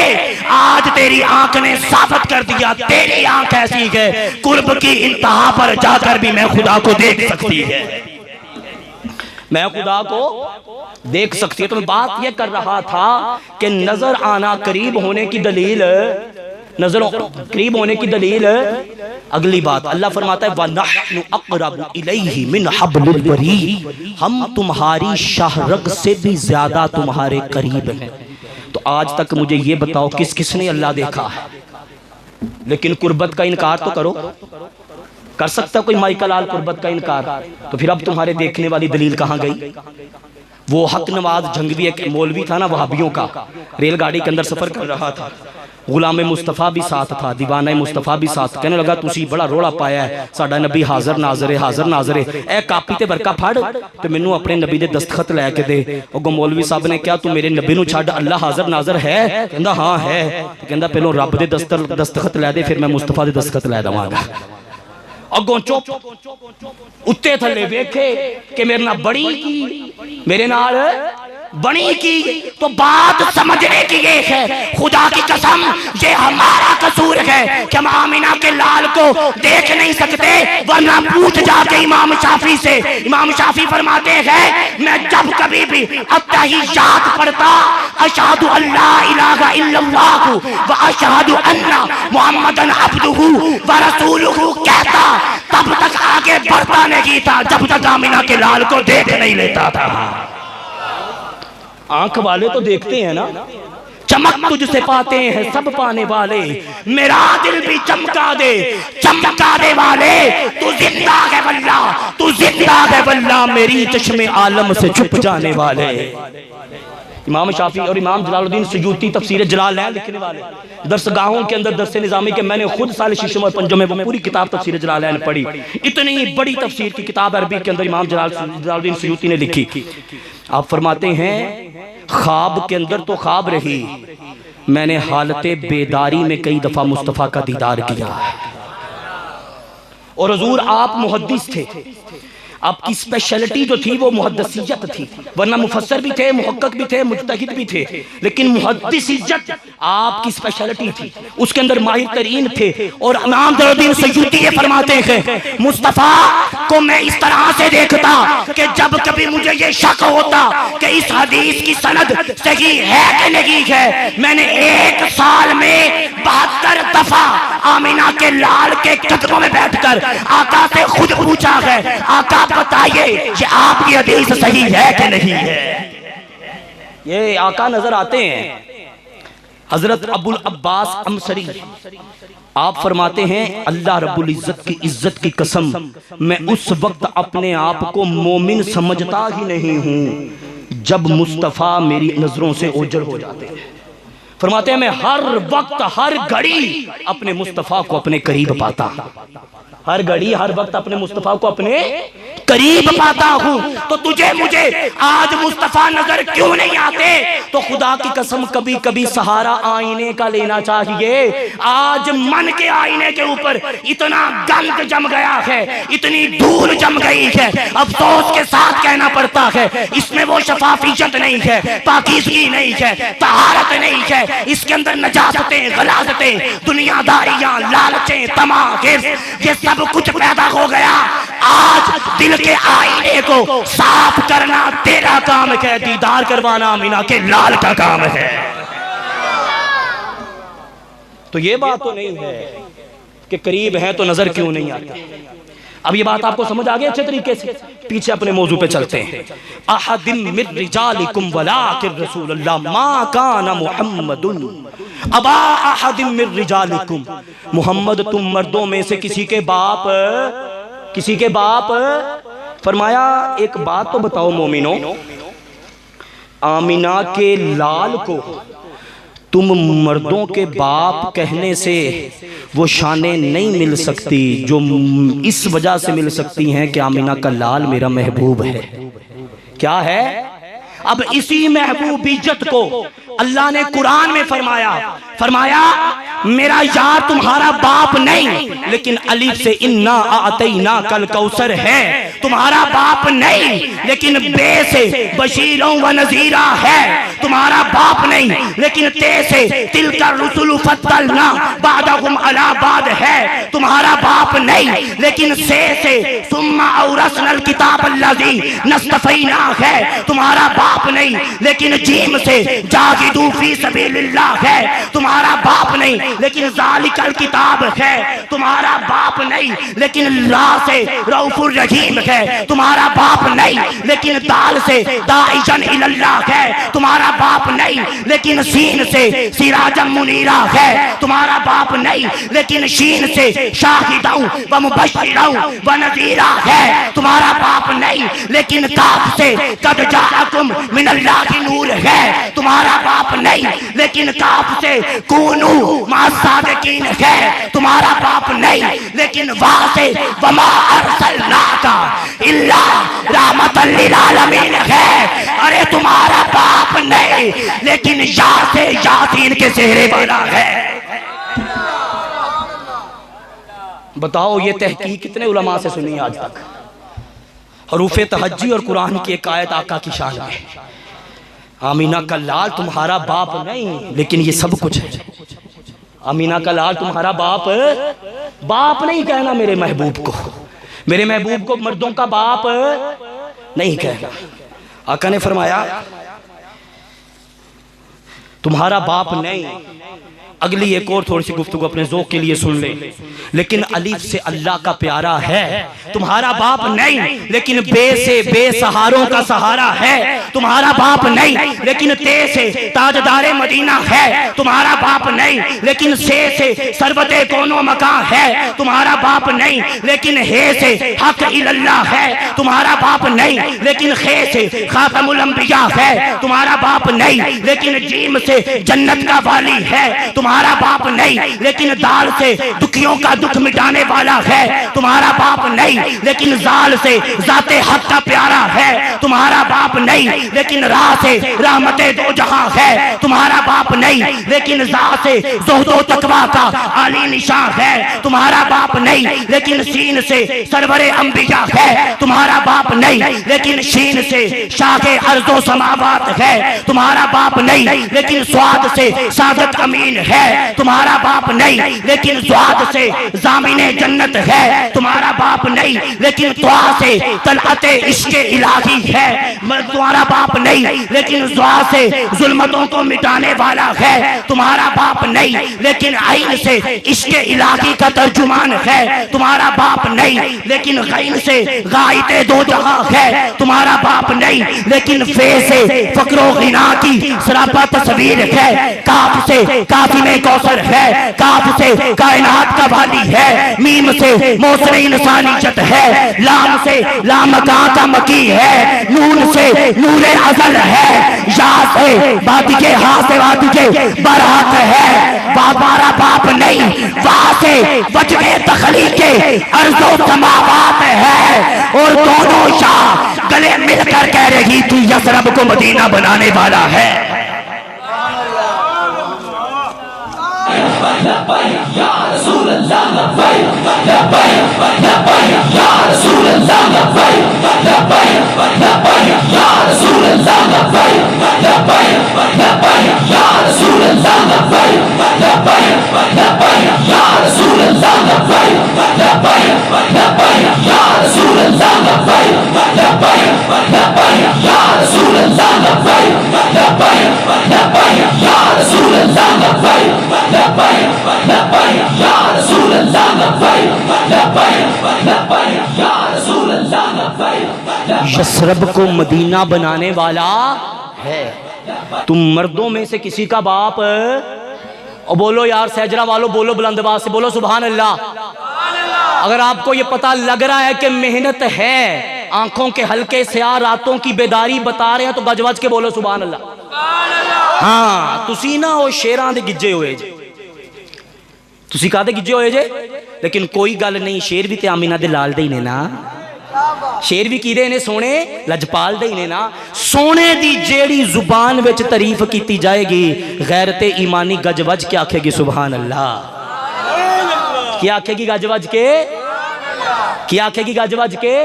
آج تیری آنکھ نے ثابت کر دیا تیری آنکھ ایسی ہے قرب کی انتہا پر جا کر بھی میں خدا کو دیکھ سکتی ہے، میں خدا کو دیکھ سکتی ہے۔ تو میں بات یہ کر رہا تھا کہ نظر آنا قریب ہونے کی دلیل، نظر قریب ہونے کی دلیل اگلی بات اللہ فرماتا ہے وَنَحْنُ أَقْرَبُ إِلَيْهِ مِنْ حَبْلِ الْوَرِيدِ، ہم تمہاری شاہ رگ سے بھی زیادہ تمہارے قریب ہیں۔ تو آج تک مجھے یہ بتاؤ کس کس نے اللہ دیکھا ہے، لیکن قربت کا انکار تو کرو، کر سکتا کوئی مائیکل آل قربت کا انکار؟ تو پھر اب تمہارے دیکھنے والی دلیل کہاں گئی؟ وہ حق نواز جھنگوی ایک مولوی تھا نا وہابیوں کا، ریل گاڑی کے اندر سفر کر رہا تھا، غلام مصطفیٰ بھی ساتھ تھا، دیوانہ مصطفیٰ بھی ساتھ، کہنے لگا تسی بڑا روڑا پایا ہے، ساڈا نبی حاضر ناظر ہے، حاضر ناظر ہے، اے کاپی تے برکا پھڑ تے مینوں اپنے نبی دے دستخط لے کے دے۔ اگوں مولوی صاحب نے کیا تو میرے نبی نو چھڈ اللہ حاضر ناظر ہے؟ کہندا ہاں ہے، کہندا پہلو رب دے دستخط لے دے پھر میں مصطفیٰ دے دستخط لے دواں گا۔ اگوں چپ اتے تھلے ویکھے کہ میرے نال بڑی کی، میرے نال بنی کی، تو بات سمجھنے کی یہ ہے خدا کی قسم یہ ہمارا قصور ہے کہ ہم آمینہ کے لال کو دیکھ نہیں سکتے، ورنہ پوچھ جا کے امام شافعی سے، امام شافعی فرماتے ہیں میں جب کبھی بھی التحیات پڑھتا اشہد ان لا الہ الا اللہ و اشہد ان محمدن عبدہ و رسولہ کہتا، تب تک آگے بڑھتا نہیں تھا جب تک آمینہ کے لال کو دیکھ نہیں لیتا تھا۔ آنکھ والے تو دیکھتے ہیں نا، چمک تجھ سے پاتے ہیں سب پانے والے، میرا دل بھی چمکا دے چمکا دے والے، تو زندہ ہے واللہ تو زندہ ہے واللہ میری چشم عالم سے چھپ جانے والے۔ امام شافعی اور امام جلال الدین سیوطی تفسیر جلالین لکھنے والے، درسگاہوں کے اندر درس نظامی کے میں نے خود سال ششم اور پنجم میں وہ پوری کتاب تفسیر جلالین پڑھی، اتنی بڑی تفسیر کی کتاب عربی کے اندر امام جلال الدین سیوطی نے لکھی۔ آپ فرماتے ہیں خواب کے اندر تو خواب رہی، میں نے حالت بیداری میں کئی دفعہ مصطفیٰ کا دیدار کیا، اور حضور آپ محدث تھے، آپ کی اسپیشلٹی جو تھی وہ محدثیت تھی، ورنہ مفسر بھی تھے، محقق بھی تھے، مجتہد بھی تھے، لیکن محدثیت آپ کی اسپیشلٹی تھی، اس کے اندر ماہر ترین تھے۔ اور امام جلال الدین سیوطی یہ فرماتے ہیں مصطفیٰ کو میں اس طرح سے دیکھتا کہ جب کبھی مجھے یہ شک ہوتا کہ اس حدیث کی سند صحیح ہے کہ نہیں ہے، میں نے ایک سال میں 72 دفعہ آمینہ کے لال کے قدموں میں بیٹھ کر آقا سے خود پوچھا ہے آقا بتائیے کہ آپ کی حدیث صحیح ہے کہ نہیں ہے۔ یہ آقا نظر آتے ہیں حضرت ابو العباس امصری، آپ فرماتے ہیں اللہ رب العزت کی عزت کی قسم میں اس وقت اپنے آپ کو مومن سمجھتا ہی نہیں ہوں جب مصطفیٰ میری نظروں سے اوجھل ہو جاتے ہیں۔ فرماتے ہیں میں ہر وقت ہر گھڑی اپنے مصطفیٰ کو اپنے قریب پاتا، ہر گھڑی ہر وقت اپنے مصطفیٰ کو اپنے قریب پاتا ہوں، تو تجھے مجھے آج مصطفیٰ نظر کیوں نہیں آتے؟ تو خدا کی قسم کبھی کبھی سہارا آئینے کا لینا چاہیے۔ آج من کے آئینے کے اوپر اتنا گند جم گیا ہے، اتنی دھول جم گئی ہے، افسوس کے ساتھ کہنا پڑتا ہے اس میں وہ شفافیت نہیں ہے، پاکیزگی نہیں ہے، طہارت نہیں ہے، اس کے اندر نجاستیں، غلاظتیں، دنیا داریاں، لالچیں، طمع، حرص، یہ سب کچھ پیدا ہو گیا۔ آج دل کے آئینے کو صاف کرنا تیرا کام ہے، دیدار کروانا آمینہ کے لال کا کام ہے۔ تو یہ بات تو نہیں ہے کہ قریب ہے تو نظر کیوں نہیں آتا۔ اب یہ بات آپ کو سمجھ آگے اچھے طریقے سے؟ پیچھے اپنے موضوع پہ چلتے ہیں۔ احد من رجالکم ولکن رسول اللہ ما کان محمد ابا احد من رجالکم، محمد تم مردوں میں سے کسی کے باپ فرمایا ایک بات تو بتاؤ مومنوں، آمینہ کے لال کو تم مردوں کے باپ کہنے سے وہ شانیں نہیں مل سکتی جو اس وجہ سے مل سکتی ہیں کہ آمینہ کا لال میرا محبوب ہے۔ کیا ہے؟ اب اسی محبوبیت کو اللہ نے قرآن میں فرمایا میرا یار تمہارا باپ نہیں، لیکن الف سے انا اعطیناک الکوثر ہے، تمہارا باپ نہیں لیکن بے سے بشیروں و نذیرہ ہے، تمہارا باپ نہیں لیکن تے سے تلک الرسل فضلنا بعضهم علی بعض ہے، تمہارا باپ نہیں لیکن سے ثم اورثنا الکتاب الذی نصطفینا ہے، تمہارا باپ نہیں لیکن جیم سے جاہدوا فی سبیل اللہ ہے، تمہارا باپ نہیں لیکن ذالک الکتاب ہے، تمہارا باپ نہیں لیکن لا سے رؤوف الرحیم ہے، تمہارا باپ نہیں لیکن دال سے داعیًا الی اللہ ہے، تمہارا باپ نہیں لیکن سین سے سراجا منیرا ہے، تمہارا باپ نہیں لیکن شین سے شاہدا و مبشرا و نذیرا ہے، تمہارا باپ نہیں لیکن کاف سے قد جاءکم من اللہ نور ہے، تمہارا باپ نہیں لیکن کاف سے کونو مع الصادقین ہے، تمہارا باپ نہیں لیکن واہ سے وما ارسلناک الا رحمۃ للعالمین ہے، ارے تمہارا باپ نہیں لیکن یا سے یاسین کے چہرے والا ہے۔ بتاؤ یہ تحقیق کتنے علماء سے سنی آج تک؟ حروف تہجی اور قرآن کی ایک آیت آقا کی شان ہے، آمینہ کا لال تمہارا باپ نہیں لیکن یہ سب کچھ ہے۔ آمینہ کا لال تمہارا باپ نہیں کہنا میرے محبوب کو، میرے محبوب کو مردوں کا باپ نہیں کہنا۔ آقا نے فرمایا تمہارا باپ نہیں، اگلی ایک اور تھوڑی سی گفتگو اپنے ذوق کے لیے سن لیں، لیکن الف سے اللہ کا پیارا ہے، تمہارا باپ نہیں لیکن بے سے بے سہاروں کا سہارا ہے، تمہارا باپ نہیں لیکن تے سے تاجدار مدینہ ہے، تمہارا باپ نہیں لیکن سے سربت کون و مکان ہے، تمہارا باپ نہیں لیکن ہے سے حق اللہ ہے، تمہارا باپ نہیں لیکن خے سے خاتم الانبیاء ہے، تمہارا باپ نہیں لیکن جیم سے جنت کا والی ہے، تمہارا باپ نہیں لیکن دال سے دکھیوں کا دکھ مٹانے والا ہے، تمہارا باپ نہیں لیکن زال سے ذات حق کا پیارا ہے، تمہارا باپ نہیں لیکن راہ سے رحمت دو جہاں ہے، تمہارا باپ نہیں لیکن زا سے زہد و تقوی کا عالی نشان ہے، تمہارا باپ نہیں لیکن سین سے سرور انبیاء ہے، تمہارا باپ نہیں لیکن شین سے شاہ ارض و سماوات ہے، تمہارا باپ نہیں لیکن سواد سے صادق امین ہے، تمہارا باپ نہیں لیکن زواد سے ضامن جنت ہے، تمہارا باپ نہیں لیکن دعا سے طلعت عشق الہی ہے، تمہارا باپ نہیں لیکن دعا سے ظلمتوں کو مٹانے والا ہے، تمہارا باپ نہیں لیکن عین سے عشق الہی کا ترجمان ہے، تمہارا باپ نہیں لیکن غین سے غائط دو جہاں ہے، تمہارا باپ نہیں لیکن فے سے فقر و غنا کی سراپا تصویر ہے، کاف سے کافی میں کوثر ہے، کاف سے کائنات کا والی ہے، میم سے موصل انسانیت ہے، لام سے لامکان کا مکی ہے، نون سے سے نور ازل ہے، یا سے بادی کے ہاں سے وادی کے برحق ہے، بابارا باپ نہیں وہاں سے وجہ تخلیق کے ارض و سماوات ہے، اور دونوں شاہ گلے مل کر کہہ رہی تو یثرب کو مدینہ بنانے والا ہے۔ یا رسول اللہ لبیک لبیک لبیک یا رسول اللہ لبیک لبیک لبیک یا رسول اللہ لبیک لبیک لبیک یا رسول اللہ لبیک لبیک لبیک یا رسول اللہ لبیک لبیک لبیک یا رسول اللہ لبیک لبیک لبیک یا رسول اللہ لبیک لبیک لبیک یا رسول اللہ لبیک لبیک لبیک یا رسول اللہ لبیک لبیک لبیک یا رسول اللہ لبیک۔ یثرب کو مدینہ بنانے والا ہے۔ تم مردوں میں سے کسی کا باپ اور بولو یار سہجرہ والو، بولو بلند آواز سے، بولو سبحان اللہ۔ اگر آپ کو یہ پتہ لگ رہا ہے کہ محنت ہے، آنکھوں کے ہلکے سیاہ راتوں کی بیداری بتا رہے ہیں، تو گج وج کے بولو سبحان اللہ۔ ہاں تسی نہ ہو شیراں دے گجے ہوئے جے، تسی کہا دے گجے ہوئے جے، لیکن کوئی گل نہیں، شیر بھی تے آمینہ دے لال دے ہی نے نا، شیر بھی کی دے نے سونے لجپال دے ہی نے نا۔ سونے دی جیڑی زبان وچ تعریف کیتی جائے گی، غیرت ایمانی گج وج کے آکھے گی سبحان اللہ۔ کیا آکھے گی گج وج کے؟ کیا آکھے گی گج وج کے؟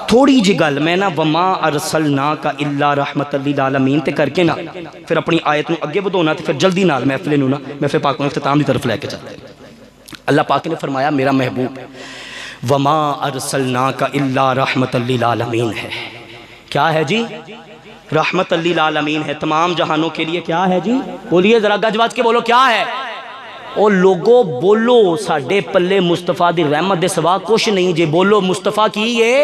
تھوڑی جی گل میں نا وما ارسلناک الا رحمت للعالمین تے کر کے نا پھر اپنی آیت نو اگے بدھونا تے پھر جلدی نال محفل نو نا محفل پاک نو اختتام دی طرف لے کے چلتے ہیں۔ اللہ پاک نے فرمایا میرا محبوب وما ارسلناک الا رحمت للعالمین ہے۔ کیا ہے جی؟ رحمت للعالمین ہے، تمام جہانوں کے لیے۔ کیا ہے جی؟ بولیے ذرا گج وج کے بولو کیا ہے؟ او لوگو بولو ساڈے پلے مصطفیٰ دی رحمت دے سوا کچھ نہیں جے، بولو مصطفیٰ کی یہ،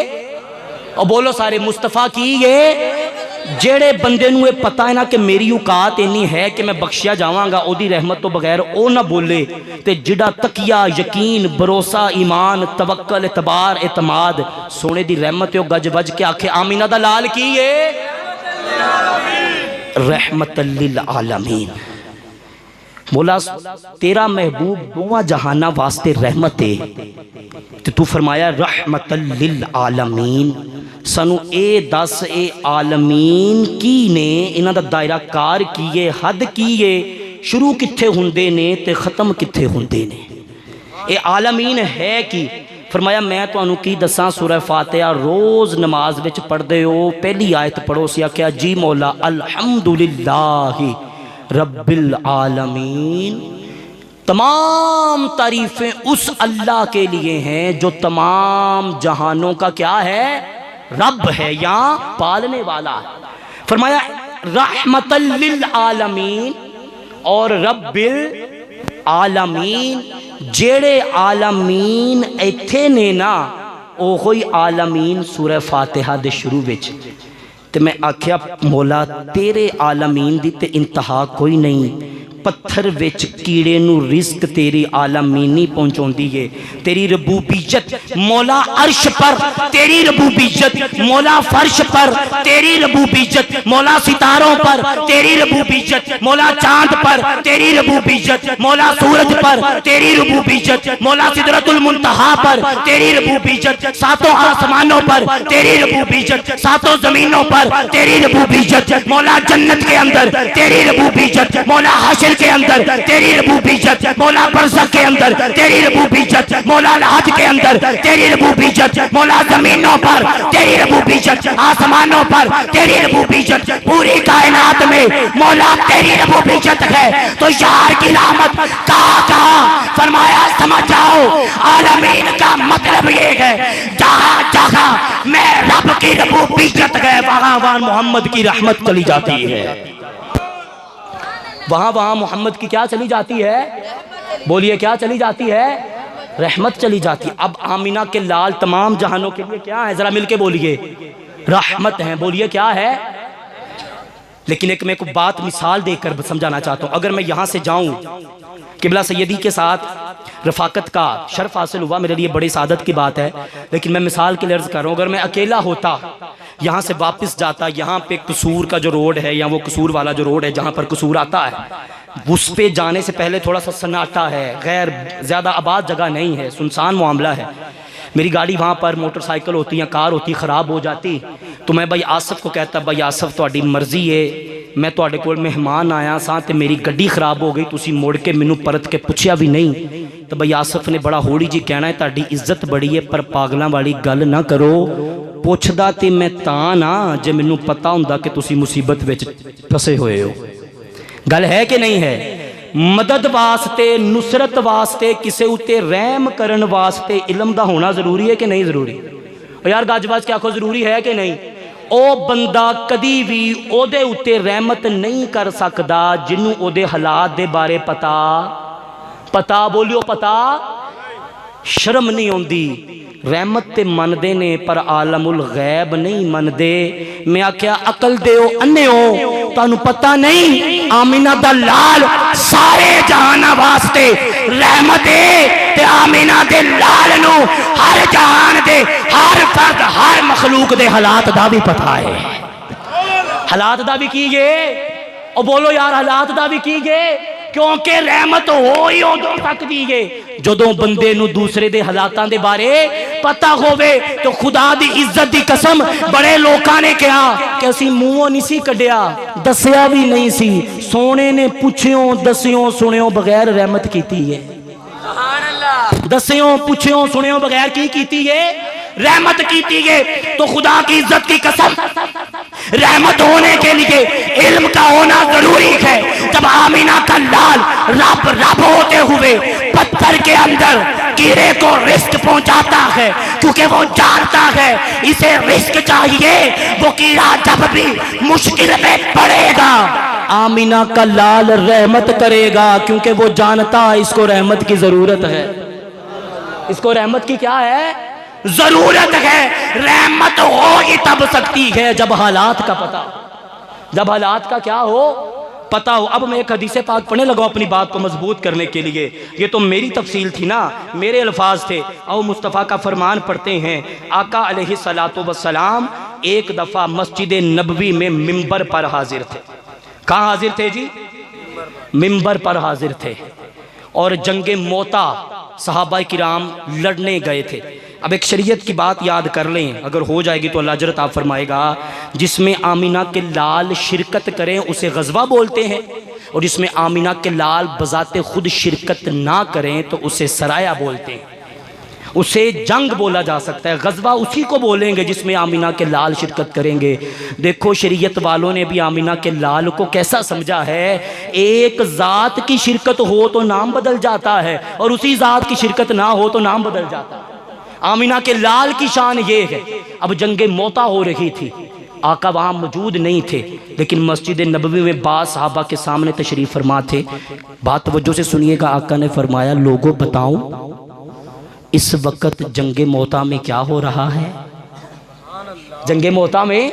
اور بولو سارے مصطفیٰ کی یہ۔ جیڑے بندے نو یہ پتہ ہے نا کہ میری اوقات اینی ہے کہ میں بخشیا جاواں گا، او دی رحمت تو بغیر او نہ بولے، تے جڑا تقیہ یقین بھروسہ ایمان توکل اعتبار اعتماد سونے دی رحمت ہے، گج وج کے آکھے آمینہ دا لال کی یہ رحمت للعالمین۔ مولا تیرا محبوب دواں جہانہ واسطے رحمت ہے، تو فرمایا رحمت للعالمین۔ سانو اے دس اے عالمین کی نے انہاں دا دائرہ کار کیے، حد کیے، شروع کتھے ہوندے نے تے ختم کتھے ہوندے نے، اے عالمین ہے کی؟ فرمایا میں تو انہوں کی دساں سورہ فاتحہ روز نماز وچ پڑھ دے ہو، پہلی آیت پڑھو سیا کیا جی مولا الحمدللہ رب العالمین، تمام تعریفیں اس اللہ کے لیے ہیں جو تمام جہانوں کا کیا ہے؟ رب ہے یا پالنے والا ہے۔ فرمایا رحمت للعالمین اور رب العالمین، جیڑے عالمین ایتھے نے نا او کوئی عالمین سورہ فاتحہ دے شروع وچ، تے میں آکھیا مولا تیرے عالمین دی تے انتہا کوئی نہیں، پتھر وچ کیڑے نو رزق تیری عالمینی پہنچون دیئے، تیری ربوبیت مولا عرش پر، تیری ربوبیت مولا فرش پر، تیری ربوبیت مولا ستاروں پر، تیری ربوبیت مولا چاند پر، تیری ربوبیت مولا سورج پر، تیری ربوبیت مولا سدرۃ المنتہا پر، تیری ربوبیت ساتوں آسمانوں پر، تیری ربوبیت ساتوں زمینوں پر، تیری ربوبیت مولا جنت کے اندر، تیری ربوبیت مولا حشر کے اندر، تیری ربوبیت مولا برزخ کے اندر، تیری ربوبیت مولا الحج کے اندر، تیری ربوبیت مولا زمینوں پر، تیری ربوبیت آسمانوں پر، تیری ربوبیت پوری کائنات میں مولا تیری ربوبیت ہے۔ تو یار کی رحمت کہاں فرمایا سمجھ جاؤ، عالمین کا مطلب یہ ہے جہاں جہاں میں رب کی ربوبیت ہے وہاں وہاں محمد کی رحمت چلی جاتی ہے، وہاں محمد کی کیا چلی جاتی ہے؟ بولیے کیا چلی جاتی ہے؟ رحمت چلی جاتی ہے۔ اب آمینہ کے لال تمام جہانوں کے لیے کیا ہے؟ ذرا مل کے بولیے رحمت ہیں، بولیے کیا ہے؟ لیکن ایک میں کو بات مثال دے کر سمجھانا چاہتا ہوں۔ اگر میں یہاں سے جاؤں قبلہ سیدی کے ساتھ رفاقت کا شرف حاصل ہوا، میرے لیے بڑی سعادت کی بات ہے، لیکن میں مثال کے لیے عرض کر رہا ہوں، اگر میں اکیلا ہوتا یہاں سے واپس جاتا، یہاں پہ قصور کا جو روڈ ہے یا وہ قصور والا جو روڈ ہے جہاں پر قصور آتا ہے، اس پہ جانے سے پہلے تھوڑا سا سناٹا ہے، غیر زیادہ آباد جگہ نہیں ہے، سنسان معاملہ ہے۔ میری گاڑی وہاں پر موٹر سائیکل ہوتی یا کار ہوتی خراب ہو جاتی تو میں بھائی آصف کو کہتا، بھائی آصف تہاڈی مرضی ہے، میں تہاڈے کول مہمان آیا ساں تے میری گڈی خراب ہو گئی، تسی مڑ کے مینوں پرت کے پوچھیا بھی نہیں، تو بھائی آصف نے بڑا ہوڑی جی کہنا ہے تہاڈی عزت بڑی ہے پر پاگلاں والی گل نہ کرو، پوچھدا تے میں تاں نہ جے مینوں پتہ ہوندا کہ تسی مصیبت وچ پھسے ہوئے ہو۔ گل ہے کہ نہیں ہے؟ مدد واسطے، نصرت واسطے، کسے اتے رحم کرن واسطے علم دا ہونا ضروری ہے کہ نہیں ضروری؟ یار گج باز کیا کہو ضروری ہے کہ نہیں؟ او بندہ کدی بھی او دے اتے رحمت نہیں کر سکدا جنوں او دے حالات دے بارے پتا بولیو پتا، شرم نہیں ہوندی۔ رحمت تے من دے نے پر عالم الغیب نہیں من دے۔ میں آکھیا عقل دیو انے ہو، تانوں پتہ نہیں آمینہ دا لال سارے جہان واسطے رحمت ہے تے آمینہ دے لال نو ہر جہان دے ہر فرد ہر مخلوق دے حالات دا بھی پتہ ہے۔ حالات دا بھی کی گے، او بولو یار حالات دا بھی کی گے، کیونکہ رحمت ہوئی ادوں تک دی گے جدوں بندے نو دوسرے دے حالاتاں دے بارے پتہ ہووے۔ تو خدا دی عزت دی قسم بڑے لوکاں نے کہا کہ اسی منہوں نہیں سی کڈیا، دسیا بھی نہیں سی، سونے نے پوچھیوں دسیوں سنیوں بغیر رحمت کیتی ہے۔ سبحان اللہ۔ دسیوں پوچھیوں سنیوں بغیر کی کیتی ہے؟ رحمت کیتی ہے۔ تو خدا کی عزت کی قسم رحمت ہونے کے لیے علم کا ہونا ضروری ہے۔ جب آمینہ کا لال رب ہوتے ہوئے پتھر کے اندر کیڑے کو رزق پہنچاتا ہے کیونکہ وہ جانتا ہے اسے رزق چاہیے، وہ کیڑا جب بھی مشکل میں پڑے گا آمینہ کا لال رحمت کرے گا کیونکہ وہ جانتا اس کو رحمت کی ضرورت ہے۔ اس کو رحمت کی کیا ہے؟ ضرورت ہے۔ رحمت ہو ہی تب سکتی ہے جب حالات کا پتہ، جب حالات کا کیا ہو پتہ ہو۔ اب میں ایک حدیث پاک پڑھنے لگا اپنی بات کو مضبوط کرنے کے لیے، یہ تو میری تفصیل تھی نا، میرے الفاظ تھے۔ او مصطفیٰ کا فرمان پڑھتے ہیں، آقا علیہ السلام ایک دفعہ مسجد نبوی میں ممبر پر حاضر تھے۔ کہاں حاضر تھے جی؟ ممبر پر حاضر تھے، اور جنگ موتا صحابہ کرام لڑنے گئے تھے۔ اب ایک شریعت کی بات یاد کر لیں، اگر ہو جائے گی تو اللہ اجر عطا فرمائے گا۔ جس میں آمینہ کے لال شرکت کریں اسے غزوہ بولتے ہیں، اور جس میں آمینہ کے لال بذات خود شرکت نہ کریں تو اسے سرایہ بولتے ہیں، اسے جنگ بولا جا سکتا ہے۔ غزوہ اسی کو بولیں گے جس میں آمینہ کے لال شرکت کریں گے۔ دیکھو شریعت والوں نے بھی آمینہ کے لال کو کیسا سمجھا ہے، ایک ذات کی شرکت ہو تو نام بدل جاتا ہے، اور اسی ذات کی شرکت نہ ہو تو نام بدل جاتا ہے۔ آمینہ کے لال کی شان یہ ہے۔ اب جنگ موتا ہو رہی تھی، آقا وہاں موجود نہیں تھے، لیکن مسجد نبوی میں بعض صحابہ کے سامنے تشریف فرما تھے۔ بات توجہ سے سنیے گا، آقا نے فرمایا لوگوں بتاؤں اس وقت جنگ موتا میں کیا ہو رہا ہے؟ جنگ موتا میں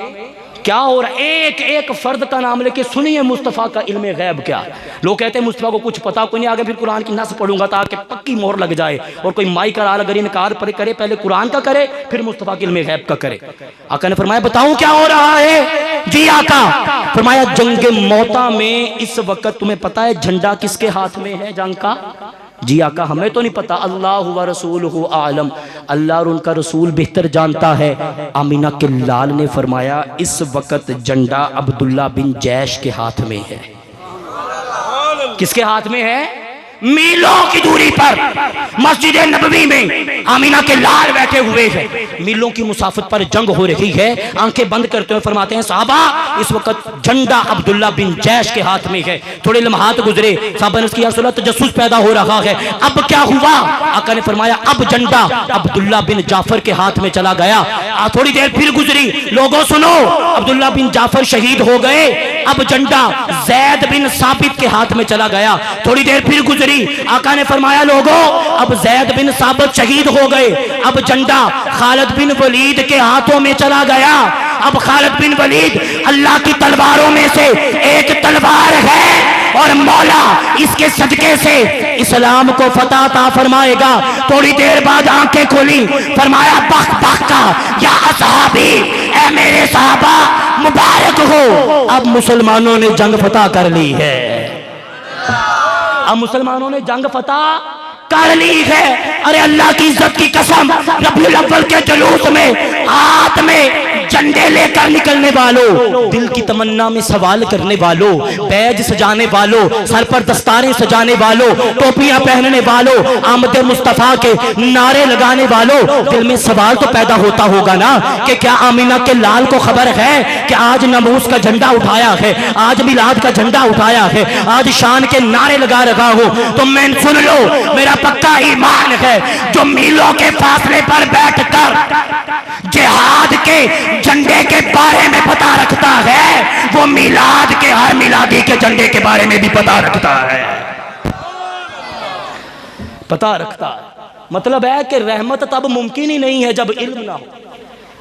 کیا ہو رہا ہے؟ ایک ایک فرد کا نام لے کے سنیے مصطفیٰ کا علم غیب کیا۔ لوگ کہتے ہیں مصطفیٰ کو کچھ پتا کوئی نہیں، آگے پھر قرآن کی نص پڑھوں گا تاکہ پکی مہر لگ جائے، اور کوئی مائی کا اگر انکار کرے پہلے قرآن کا کرے پھر مصطفیٰ کے علم غیب کا کرے۔ آقا نے فرمایا بتاؤں کیا ہو رہا ہے؟ جی آقا۔ فرمایا جنگ موتا میں اس وقت تمہیں پتا ہے جھنڈا کس کے ہاتھ میں ہے جنگ کا؟ جی آقا ہمیں تو نہیں پتا، اللہ و رسولہ عالم، اللہ اور ان کا رسول بہتر جانتا ہے۔ آمینہ کے لال نے فرمایا اس وقت جھنڈا عبداللہ بن جیش کے ہاتھ میں ہے۔ کس کے ہاتھ میں ہے؟ میلوں کی دوری پر مسجد نبوی میں آمینہ کے لال بیٹھے ہوئے ہیں، میلوں کی مسافت پر جنگ ہو رہی ہے۔ آنکھیں بند کرتے ہوئے فرماتے ہیں صحابہ اس وقت جھنڈا عبداللہ بن جیش کے ہاتھ میں ہے۔ تھوڑے لمحات گزرے، صحابہ نے کہا یا رسول اللہ تجسس پیدا ہو رہا ہے، اب کیا ہوا؟ آقا نے فرمایا اب جھنڈا عبداللہ بن جعفر کے ہاتھ میں چلا گیا۔ تھوڑی دیر پھر گزری، لوگوں سنو عبداللہ بن جعفر شہید ہو گئے، اب جھنڈا زید بن ثابت کے ہاتھ میں چلا گیا۔ تھوڑی دیر پھر گزری، آقا نے فرمایا لوگوں اب زید بن ثابت شہید ہو گئے، اب جھنڈا خالد بن ولید کے ہاتھوں میں چلا گیا۔ اب خالد بن ولید اللہ کی تلواروں میں سے ایک تلوار ہے، اور مولا اس کے صدقے سے اسلام کو فتح عطا فرمائے گا۔ تھوڑی دیر بعد آنکھیں کھولی، فرمایا بخ بخ کا یا اصحابی، اے میرے صحابہ مبارک ہو، اب مسلمانوں نے جنگ فتح کر لی ہے، اب مسلمانوں نے جنگ فتح کر لی ہے۔ ارے اللہ کی عزت کی قسم، ربیع الاول کے جلوس میں ہاتھ میں جھنڈے لے کر نکلنے والوں، دل کی تمنا میں سوال کرنے والوں، بیج سجانے والوں، سر پر دستاریں سجانے والوں، ٹوپیاں پہننے والوں، آمد مصطفیٰ کے نعرے لگانے والوں، دل میں سوال تو پیدا ہوتا ہوگا نا کہ کیا آمینہ کے لال کو خبر ہے کہ آج ناموس کا جھنڈا اٹھایا ہے، آج میلاد کا جھنڈا اٹھایا ہے، آج شان کے نعرے لگا رہا ہوں؟ تو میں سن لو، میرا پکا ایمان ہے جو میلوں کے فاصلے پر بیٹھ کر جہاد کے جھنڈے کے بارے میں پتہ رکھتا ہے، وہ میلاد کے ہر میلادی کے جھنڈے کے بارے میں بھی پتہ رکھتا ہے، پتہ رکھتا ہے۔ مطلب ہے کہ رحمت تب ممکن ہی نہیں ہے جب علم نہ ہو،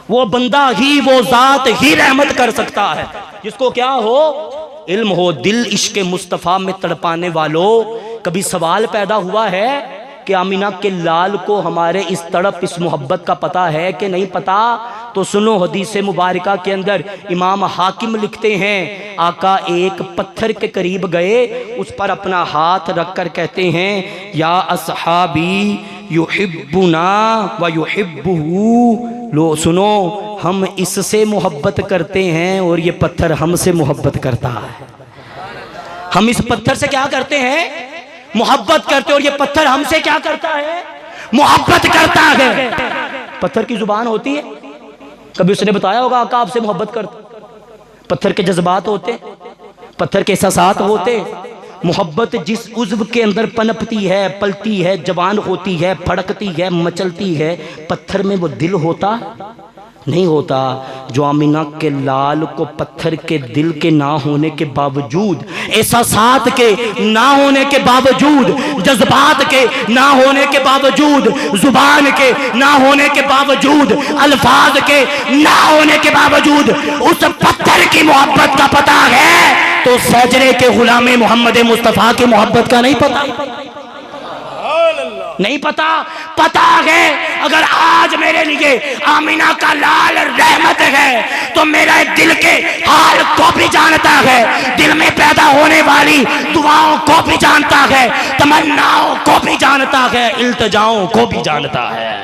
وہ بندہ ہی، وہ ذات ہی رحمت کر سکتا ہے جس کو کیا ہو؟ علم ہو۔ دل عشق مصطفیٰ میں تڑپانے والوں، کبھی سوال پیدا ہوا ہے کہ آمینہ کے لال کو ہمارے اس تڑپ، اس محبت کا پتہ ہے کہ نہیں پتہ؟ تو سنو، حدیث مبارکہ کے اندر امام حاکم لکھتے ہیں، آقا ایک پتھر کے قریب گئے، اس پر اپنا ہاتھ رکھ کر کہتے ہیں، یا اصحابی یحبنا و یحبہ، لو سنو، ہم اس سے محبت کرتے ہیں اور یہ پتھر ہم سے محبت کرتا ہے۔ ہم اس پتھر سے کیا کرتے ہیں؟ محبت کرتے، اور یہ پتھر ہم سے کیا کرتا ہے؟ محبت کرتا ہے۔ پتھر کی زبان ہوتی ہے، کبھی اس نے بتایا ہوگا آقا آپ سے محبت کرتا؟ پتھر کے جذبات ہوتے، پتھر کے احساسات ہوتے۔ محبت جس عضو کے اندر پنپتی ہے، پلتی ہے، جوان ہوتی ہے، پھڑکتی ہے، مچلتی ہے، پتھر میں وہ دل ہوتا نہیں ہوتا۔ جو آمینہ کے لال کو پتھر کے دل کے نہ ہونے کے باوجود، احساسات کے نہ ہونے کے باوجود، جذبات کے نہ ہونے کے باوجود، زبان کے نہ ہونے کے باوجود، الفاظ کے نہ ہونے کے باوجود اس پتھر کی محبت کا پتہ ہے، تو سجرے کے غلام محمد مصطفیٰ کی محبت کا نہیں پتہ؟ نہیں پتا؟ پتا ہے۔ اگر آج میرے لیے آمینہ کا لال رحمت ہے تو میرا دل کے حال کو بھی جانتا ہے، دل میں پیدا ہونے والی دعاؤں کو بھی جانتا ہے، تمناؤں کو بھی جانتا ہے، التجاؤں کو بھی جانتا ہے۔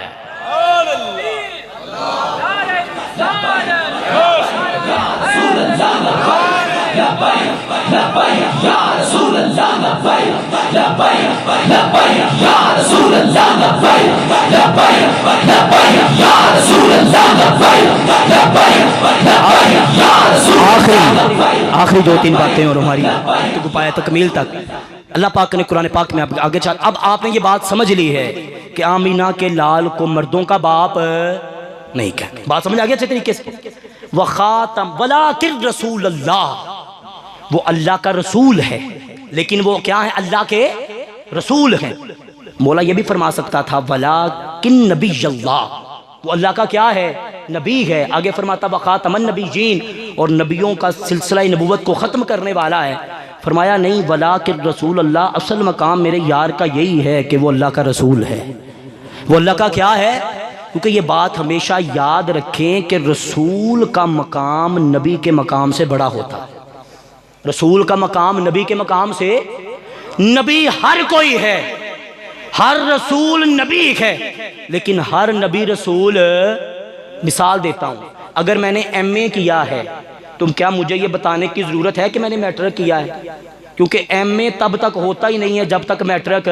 آخری دو تین باتیں اور ہماری تو پایا تکمیل تک اللہ پاک نے قرآن پاک میں آگے چل، اب آپ نے یہ بات سمجھ لی ہے کہ آمینہ کے لال کو مردوں کا باپ نہیں کہتے۔ بات سمجھ آگیا اچھے طریقے سے؟ وَخَاتَمْ وَلَٰكِنْ رَسُولَ اللَّهِ، وہ اللہ کا رسول ہے، لیکن وہ کیا ہے؟ اللہ کے رسول ہیں۔ مولا یہ بھی فرما سکتا تھا وَلَٰكِنْ نَبِيَّ اللَّهِ، وہ اللہ کا کیا ہے؟ نبی ہے۔ آگے فرماتا وَخَاتَمَ النَّبِيِّينَ، اور نبیوں کا سلسلہ نبوت کو ختم کرنے والا ہے۔ فرمایا نہیں وَلَٰكِنْ رسول اللہ، اصل مقام میرے یار کا یہی ہے کہ وہ اللہ کا رسول ہے۔ وہ اللہ کا کیا ہے؟ کیونکہ یہ بات ہمیشہ یاد رکھیں کہ رسول کا مقام نبی کے مقام سے بڑا ہوتا ہے۔ رسول کا مقام نبی کے مقام سے، نبی ہر کوئی ہے، ہر رسول نبی ہے، لیکن ہر نبی رسول، مثال دیتا ہوں، اگر میں نے ایم اے کیا ہے تو کیا مجھے یہ بتانے کی ضرورت ہے کہ میں نے میٹرک کیا ہے؟ کیونکہ ایم اے تب تک ہوتا ہی نہیں ہے جب تک میٹرک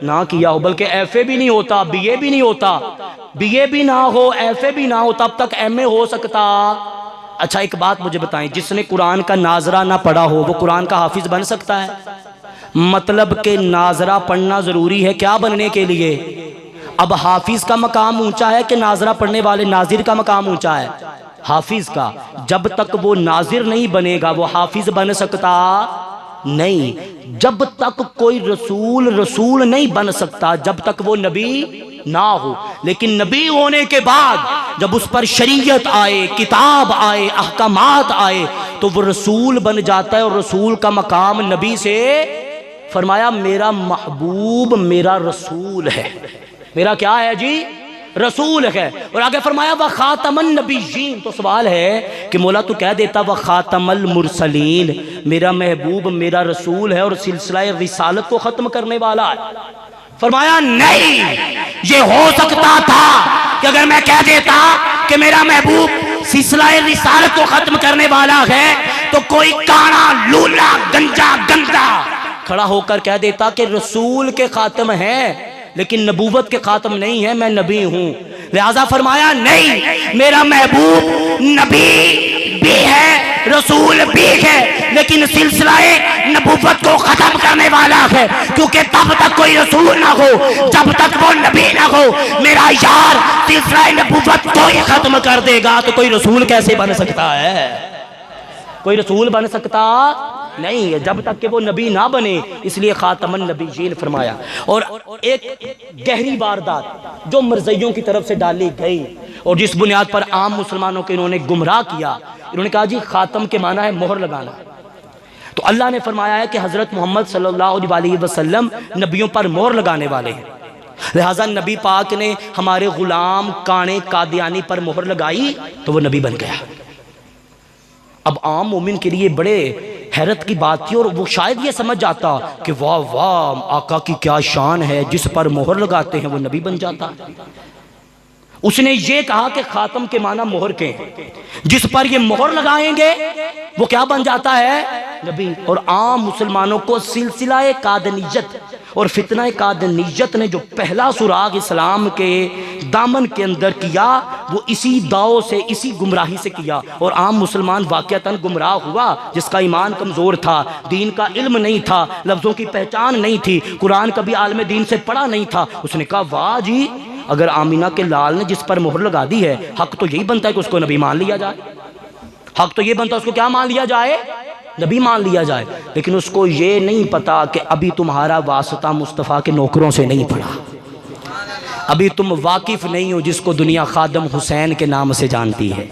نہ کیا ہو، بلکہ ایف اے بھی نہیں ہوتا، بی اے بھی نہیں ہوتا، بی اے بھی نہ ہو، ایف اے بھی نہ ہو، تب تک ایم اے ہو سکتا۔ اچھا ایک بات مجھے بتائیں، جس نے قرآن کا ناظرہ نہ پڑھا ہو وہ قرآن کا حافظ بن سکتا ہے؟ مطلب کہ ناظرہ پڑھنا ضروری ہے کیا بننے کے لیے؟ اب حافظ کا مقام اونچا ہے کہ ناظرہ پڑھنے والے ناظر کا مقام اونچا ہے؟ حافظ کا۔ جب تک وہ ناظر نہیں بنے گا وہ حافظ بن سکتا نہیں۔ جب تک کوئی رسول نہیں بن سکتا جب تک وہ نبی نہ ہو، لیکن نبی ہونے کے بعد جب اس پر شریعت آئے، کتاب آئے، احکامات آئے تو وہ رسول بن جاتا ہے، اور رسول کا مقام نبی سے، فرمایا میرا محبوب میرا رسول ہے۔ میرا کیا ہے جی؟ رسول ہے. اور آگے فرمایا وخاتم النبیین. تو سوال ہے کہ مولا تو کہہ دیتا وخاتم المرسلین، میرا محبوب میرا رسول ہے اور سلسلہ رسالت کو ختم کرنے والا ہے. فرمایا نہیں، یہ ہو سکتا تھا کہ اگر میں کہہ دیتا کہ میرا محبوب سلسلہ رسالت کو ختم کرنے والا ہے تو کوئی کانا لولا گنجا گندا کھڑا ہو کر کہہ دیتا کہ رسول کے خاتم ہیں لیکن نبوت کے خاتم نہیں ہے، میں نبی ہوں. لہذا فرمایا نہیں، میرا محبوب نبی بھی ہے رسول بھی ہے لیکن سلسلہ نبوت کو ختم کرنے والا ہے، کیونکہ تب تک کوئی رسول نہ ہو جب تک وہ نبی نہ ہو. میرا یار سلسلہ نبوت کو ہی ختم کر دے گا تو کوئی رسول کیسے بن سکتا ہے؟ کوئی رسول بن سکتا نہیں ہے جب تک کہ وہ نبی نہ بنے. اس لیے خاتم النبیین فرمایا. اور ایک گہری واردات جو مرزائیوں کی طرف سے ڈالی گئی اور جس بنیاد پر عام مسلمانوں کو انہوں نے گمراہ کیا، انہوں نے کہا جی خاتم کے معنی ہے مہر لگانا. تو اللہ نے فرمایا ہے کہ حضرت محمد صلی اللہ علیہ وسلم نبیوں پر مہر لگانے والے ہیں، لہٰذا نبی پاک نے ہمارے غلام کانے قادیانی پر مہر لگائی تو وہ نبی بن گیا. اب عام مومن کے لیے بڑے حیرت کی بات تھی اور وہ شاید یہ سمجھ جاتا کہ واہ واہ آقا کی کیا شان ہے، جس پر مہر لگاتے ہیں وہ نبی بن جاتا. اس نے یہ کہا کہ خاتم کے معنی مہر کے ہیں، جس پر یہ مہر لگائیں گے وہ کیا بن جاتا ہے؟ نبی. اور عام مسلمانوں کو سلسلہ قادنیت اور فتنہ قادنیت نے جو پہلا سراغ اسلام کے دامن کے اندر کیا وہ اسی داؤ سے اسی گمراہی سے کیا. اور عام مسلمان واقعتاً گمراہ ہوا جس کا ایمان کمزور تھا، دین کا علم نہیں تھا، لفظوں کی پہچان نہیں تھی، قرآن کبھی عالم دین سے پڑھا نہیں تھا. اس نے کہا واہ جی، اگر آمینہ کے لال نے جس پر مہر لگا دی ہے حق تو یہی بنتا ہے کہ اس کو نبی مان لیا جائے. حق تو یہ بنتا ہے اس کو کیا مان لیا جائے؟ نبی مان لیا جائے. لیکن اس کو یہ نہیں پتا کہ ابھی تمہارا واسطہ مصطفیٰ کے نوکروں سے نہیں پڑا، ابھی تم واقف نہیں ہو جس کو دنیا خادم حسین کے نام سے جانتی ہے.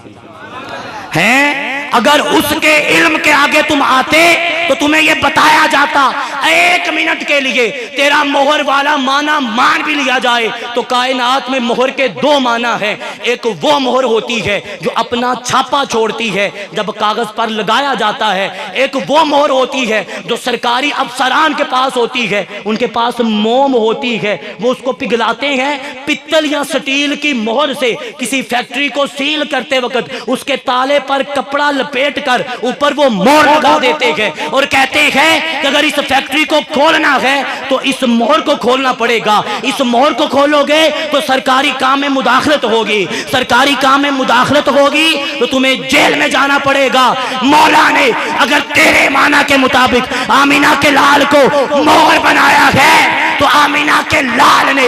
اگر اس کے علم کے آگے تم آتے تو تمہیں یہ بتایا جاتا ایک منٹ کے لیے تیرا مہر والا معنی مان بھی لیا جائے تو کائنات میں مہر کے دو معنی ہیں. ایک وہ مہر ہوتی ہے جو اپنا چھاپا چھوڑتی ہے جب کاغذ پر لگایا جاتا ہے، ایک وہ مہر ہوتی ہے جو سرکاری افسران کے پاس ہوتی ہے، ان کے پاس موم ہوتی ہے، وہ اس کو پگھلاتے ہیں پتل یا سٹیل کی مہر سے. کسی فیکٹری کو سیل کرتے وقت اس کے تالے پر کپڑا لپیٹ کر اوپر وہ مہر لگا دیتے ہیں اور کہتے ہیں کہ اگر اس فیکٹری کو کھولنا ہے تو اس مہر کو کھولنا پڑے گا، اس مہر کو کھولو گے تو سرکاری کام میں مداخلت ہوگی، سرکاری کام میں مداخلت ہوگی تو تمہیں جیل میں جانا پڑے گا. مولا نے اگر تیرے معنی کے مطابق آمینہ کے لال کو مہر بنایا ہے تو آمینہ کے لال نے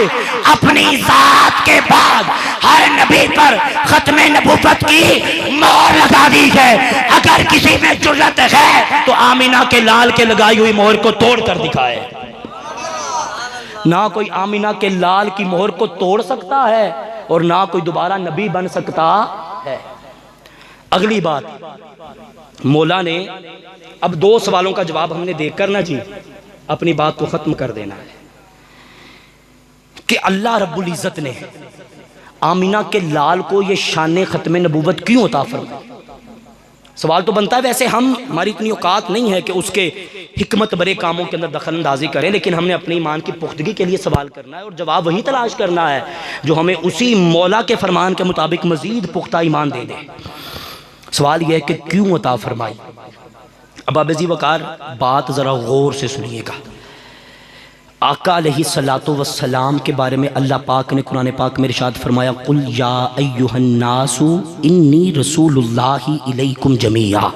اپنی ذات کے بعد ہر نبی پر ختم نبوت کی مہر لگا دی ہے. اگر کسی میں جرت ہے تو آمینہ کے لال کے لگائی ہوئی مہر کو توڑ کر دکھائے. نہ کوئی آمینہ کے لال کی مہر کو توڑ سکتا ہے اور نہ کوئی دوبارہ نبی بن سکتا ہے. اگلی بات، مولا نے اب دو سوالوں کا جواب ہم نے دیکھ کر نا جی اپنی بات کو ختم کر دینا ہے کہ اللہ رب العزت نے آمینہ کے لال کو یہ شان ختم نبوت کیوں عطا فرمائی. سوال تو بنتا ہے، ویسے ہماری اتنی اوقات نہیں ہے کہ اس کے حکمت برے کاموں کے اندر دخل اندازی کریں، لیکن ہم نے اپنے ایمان کی پختگی کے لیے سوال کرنا ہے اور جواب وہی تلاش کرنا ہے جو ہمیں اسی مولا کے فرمان کے مطابق مزید پختہ ایمان دے دے. سوال یہ ہے کہ کیوں عطا فرمائی. اب عزیز وقار بات ذرا غور سے سنیے گا. آقا علیہ السلام کے بارے میں اللہ پاک نے قرآن پاک میں ارشاد فرمایا قل یا ایھا الناس انی رسول اللہ الیکم جمیعا.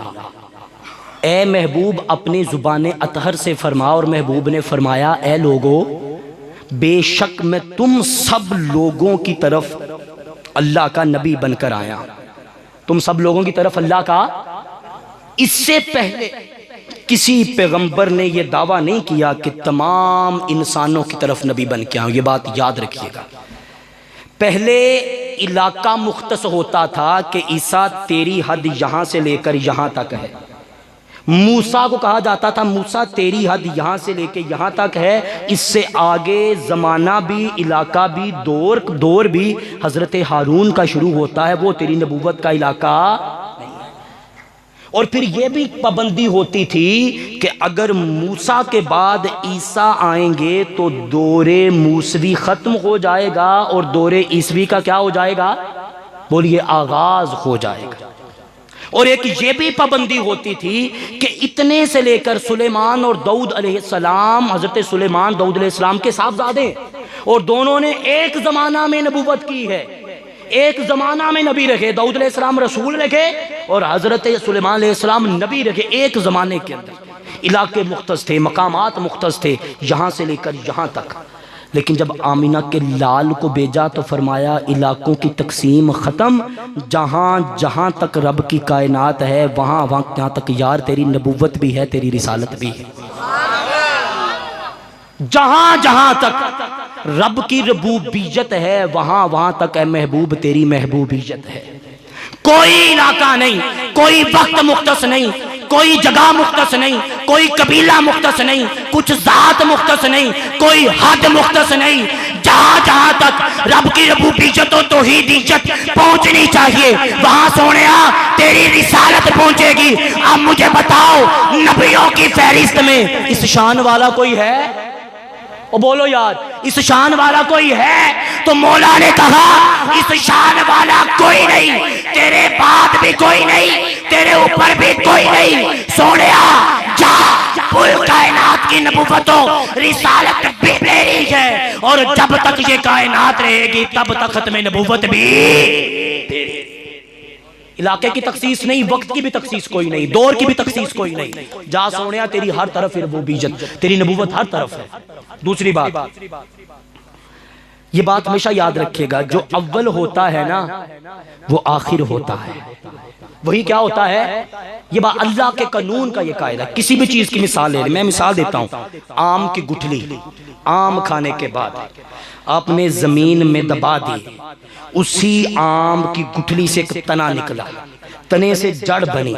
اے محبوب اپنی زبان اطہر سے فرما. اور محبوب نے فرمایا اے لوگو بے شک میں تم سب لوگوں کی طرف اللہ کا نبی بن کر آیا. تم سب لوگوں کی طرف اللہ کا، اس سے پہلے کسی پیغمبر نے یہ دعویٰ نہیں کیا کہ تمام انسانوں کی طرف نبی بن کے آؤں. یہ بات یاد رکھیے گا. پہلے علاقہ مختص ہوتا تھا کہ عیسیٰ تیری حد یہاں سے لے کر یہاں تک ہے موسیٰ کو کہا جاتا تھا موسیٰ تیری حد یہاں سے لے کے یہاں تک ہے، اس سے آگے زمانہ بھی، علاقہ بھی، دور بھی حضرت ہارون کا شروع ہوتا ہے، وہ تیری نبوت کا علاقہ نہیں ہے۔ اور پھر یہ بھی پابندی ہوتی تھی کہ اگر موسیٰ کے بعد عیسیٰ آئیں گے تو دور موسوی ختم ہو جائے گا اور دور عیسوی کا کیا ہو جائے گا؟ بولیے آغاز ہو جائے گا۔ اور ایک یہ بھی پابندی ہوتی تھی کہ اتنے سے لے کر سلیمان اور داؤد علیہ السلام، حضرت سلیمان داؤد علیہ السلام کے صاحبزادے، اور دونوں نے ایک زمانہ میں نبوت کی ہے، ایک زمانہ میں نبی رکھے، داؤد علیہ السلام رسول رکھے اور حضرت سلیمان علیہ السلام نبی رکھے، ایک زمانے کے اندر۔ علاقے مختص تھے، مقامات مختص تھے، یہاں سے لے کر یہاں تک۔ لیکن جب آمینہ کے لال کو بھیجا تو فرمایا علاقوں کی تقسیم ختم، جہاں جہاں تک رب کی کائنات ہے وہاں وہاں تک یار تیری نبوت بھی ہے، تیری رسالت بھی ہے۔ جہاں جہاں تک رب کی ربوبیت ہے وہاں وہاں تک اے محبوب تیری محبوبیت ہے۔ کوئی علاقہ نہیں، کوئی وقت مختص نہیں، کوئی جگہ مختص نہیں، کوئی قبیلہ مختص نہیں، کچھ ذات مختص نہیں، کوئی حد مختص نہیں، جہاں جہاں تک رب کی ربوبیت و توحیدیت پہنچنی چاہیے وہاں سونیا تیری رسالت پہنچے گی۔ اب مجھے بتاؤ نبیوں کی فہرست میں اس شان والا کوئی ہے؟ او بولو یار، اس شان والا کوئی ہے؟ تو مولا نے کہا اس شان والا کوئی نہیں، تیرے بعد بھی کوئی نہیں، تیرے اوپر بھی کوئی نہیں، سونیا جا پل کائنات کی نبوت و رسالت بھی تیری ہے، اور جب تک یہ کائنات رہے گی تب تک ختم نبوت بھی تیری۔ علاقے کی تخصیص نہیں، وقت کی بھی تخصیص کوئی نہیں، دور کی بھی تخصیص کوئی نہیں، جا سونیا تیری ہر طرف ربوبیت، تیری نبوت ہر طرف ہے۔ دوسری بات، یہ بات ہمیشہ یاد رکھیے گا، جو اول ہوتا ہے نا وہ آخر ہوتا ہے، وہی کیا ہوتا ہے؟ یہ بات اللہ کے قانون کا یہ قاعدہ ہے۔ کسی بھی چیز کی مثال لے، میں مثال دیتا ہوں، آم کی گٹھلی، آم کھانے کے بعد آپ نے زمین میں دبا دی، اسی آم کی گٹھلی سے ایک تنا نکلا، تنے سے جڑ بنی،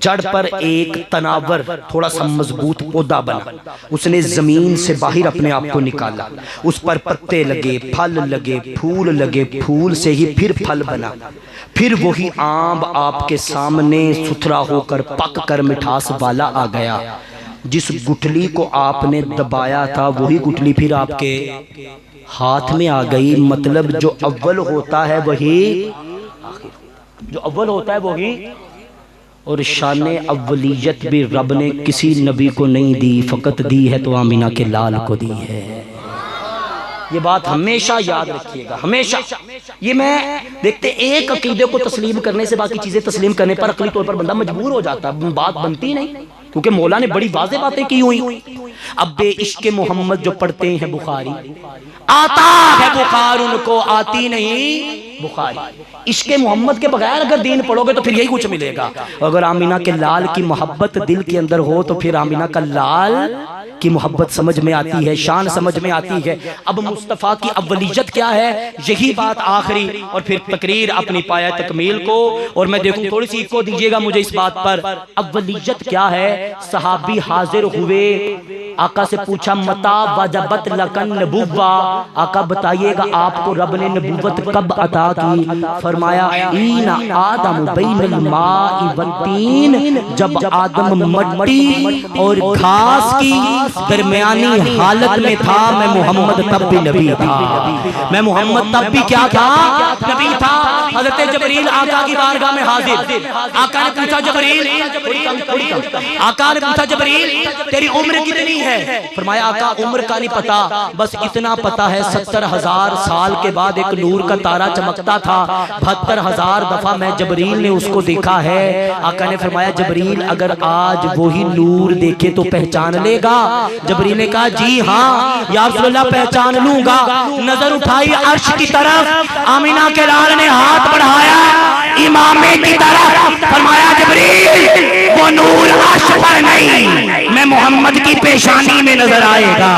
جڑ پر ایک تناور تھوڑا سا مضبوط پودا بنا، اس نے زمین سے باہر اپنے آپ کو نکالا، اس پر پتے لگے، پھل لگے، پھول لگے، پھول سے ہی پھر پھل بنا، پھر وہی آم آپ کے سامنے ستھرا ہو کر پک کر مٹھاس والا آ گیا۔ جس گٹھلی کو آپ نے دبایا تھا وہی گٹھلی پھر آپ کے ہاتھ میں آ گئی۔ مطلب جو اول ہوتا ہے وہی آخر، جو اول ہوتا ہے وہی، اور شان اولیت بھی رب نے کسی نبی کو نہیں دی، فقط دی ہے تو آمینہ کے لال کو دی ہے۔ یہ بات ہمیشہ یاد رکھیے گا، ہمیشہ۔ یہ میں دیکھتے ایک عقیدے کو تسلیم کرنے سے باقی چیزیں تسلیم کرنے پر عقلی طور پر بندہ مجبور ہو جاتا، بات بنتی نہیں، کیونکہ مولا نے بڑی واضح باتیں کی ہوئی۔ اب بے عشق محمد جو پڑھتے ہیں بخاری، آتا ہے بخار ان کو، آتی نہیں بخاری۔ عشق محمد کے بغیر اگر دین پڑھو گے تو پھر یہی کچھ ملے گا۔ اگر آمینہ کے لال کی محبت دل کے اندر ہو تو پھر آمینہ کا لال کی محبت سمجھ میں آتی ہے، شان سمجھ میں آتی ہے۔ اب مصطفیٰ کی اولیت کیا ہے، یہی بات آخری، اور پھر تقریر اپنی پایہ تکمیل کو، اور میں دیکھوں تھوڑی سی کو دیجئے گا مجھے اس بات پر، اولیت کیا ہے۔ صحابی حاضر ہوئے، آقا سے پوچھا متا وجبت لکن نبوہ، آقا بتائیے گا آپ کو رب نے نبوت کب عطا کی؟ فرمایا این آدم بین الماء والتین، جب آدم مٹی اور گھاس کی درمیانی حالت میں تھا، میں محمد تب بھی نبی تھا، میں محمد تب بھی کیا تھا؟ نبی تھا۔ حضرت جبریل آقا کی بارگاہ میں حاضر، آقا نے پوچھا جبریل، آقا نے پوچھا جبریل تیری عمر کتنی ہے؟ فرمایا آقا عمر کا نہیں پتا، بس اتنا پتا ہے 70,000 سال کے بعد ایک نور کا تارا چمکتا تھا، 72,000 دفعہ میں جبریل نے اس کو دیکھا ہے۔ آقا نے فرمایا جبریل اگر آج وہی نور دیکھے تو پہچان لے گا؟ جبریل نے کہا جی ہاں یا رسول اللہ پہچان لوں گا۔ نظر اٹھائی عرش کی طرف، آمینہ کے لال نے ہاتھ بڑھایا امامے کی طرف، فرمایا جبریل وہ نور عرش پر نہیں، میں میں محمد کی پیشانی میں نظر آئے گا،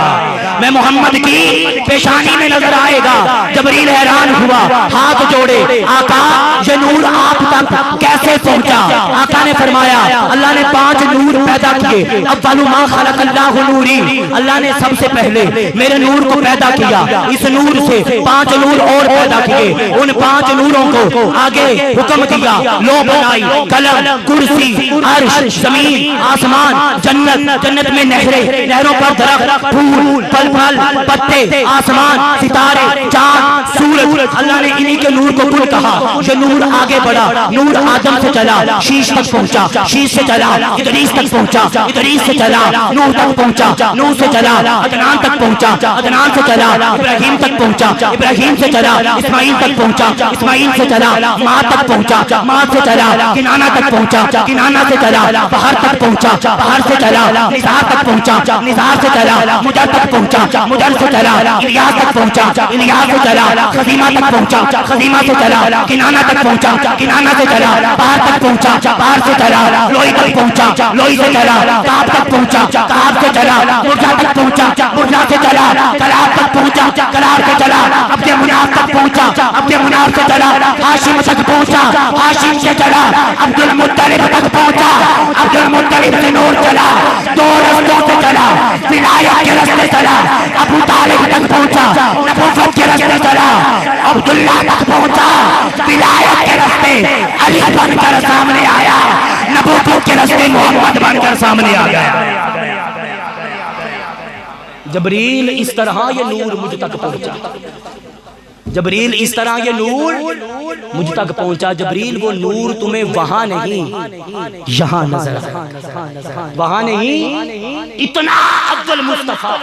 میں محمد کی پیشانی میں نظر آئے گا۔ جبریل حیران ہوا، ہاتھ جوڑے، آقا یہ نور آپ تک کیسے پہنچا؟ آقا نے فرمایا اللہ نے 5 نور پیدا کیے، اول ما خلق اللہ نوری، اللہ نے سب سے پہلے میرے نور کو پیدا کیا، اس نور سے 5 نور اور پیدا کیے، ان 5 نوروں کو آگے حکم دیا، لو بنائی، قلم، کرسی، عرش، زمین، آسمان، جنت، جنت میں نہریں، نہروں پر درخت، پھول، پھل پھل، پتے، آسمان، ستارے، چاند، سورج، اللہ نے انہی کے نور کو کل کہا۔ یہ نور آگے بڑھا، نور آدم سے چلا، شیش تک پہنچا، شیش سے چلا ادریس تک پہنچا، ادریس سے چلا نوح تک پہنچا، نوح سے چلا عدنان تک پہنچا، عدنان سے چلا ابراہیم تک پہنچا، ابراہیم سے چلا اسماعیل تک پہنچا، اسماعیل سے چلا ماہ تک پہنچا، ماہ سے چلا کنانہ تک پہنچا، کنانہ سے چلا بحر تک پہنچا، بحر سے چلا نزار تک پہنچا، نزار سے چلا مجر تک پہنچا، مجر سے چلا الیاس تک پہنچا، الیاس سے چلا خزیمہ تک پہنچا، خزیمہ سے چلا کنانہ تک پہنچا، کنانہ سے چلا بحر تک پہنچا، بحر سے چلا لوئی تک پہنچا، لوئی سے چلا کعب تک پہنچا، کعب سے چلا مرجا تک پہنچا، مرجا سے چلا کلاب تک پہنچا، کلاب سے چلا عبد مناف تک پہنچا، عبد مناف سے چلا ہاشم تک پہنچا، ہاشم سے چلا عبد المطلب تک پہنچا، عبد المطلب سے نور چلا، 2 رستوں سے چلا، ولایت کے رستے چلا، ابو طالب تک پہنچا، نبوت کے رستے چلا، عبداللہ تک پہنچا، ولایت کے رستے علی بن کر سامنے آیا، نبوت کے رستے محمد بن کر سامنے آ گیا۔ جبریل اس طرح یہ نور مجھ تک پہنچا، جبریل اس طرح یہ نور مجھ تک پہنچا۔ جبریل وہ نور تمہیں وہاں نہیں یہاں نظر آیا، وہاں نہیں، اتنا افضل مصطفیٰ،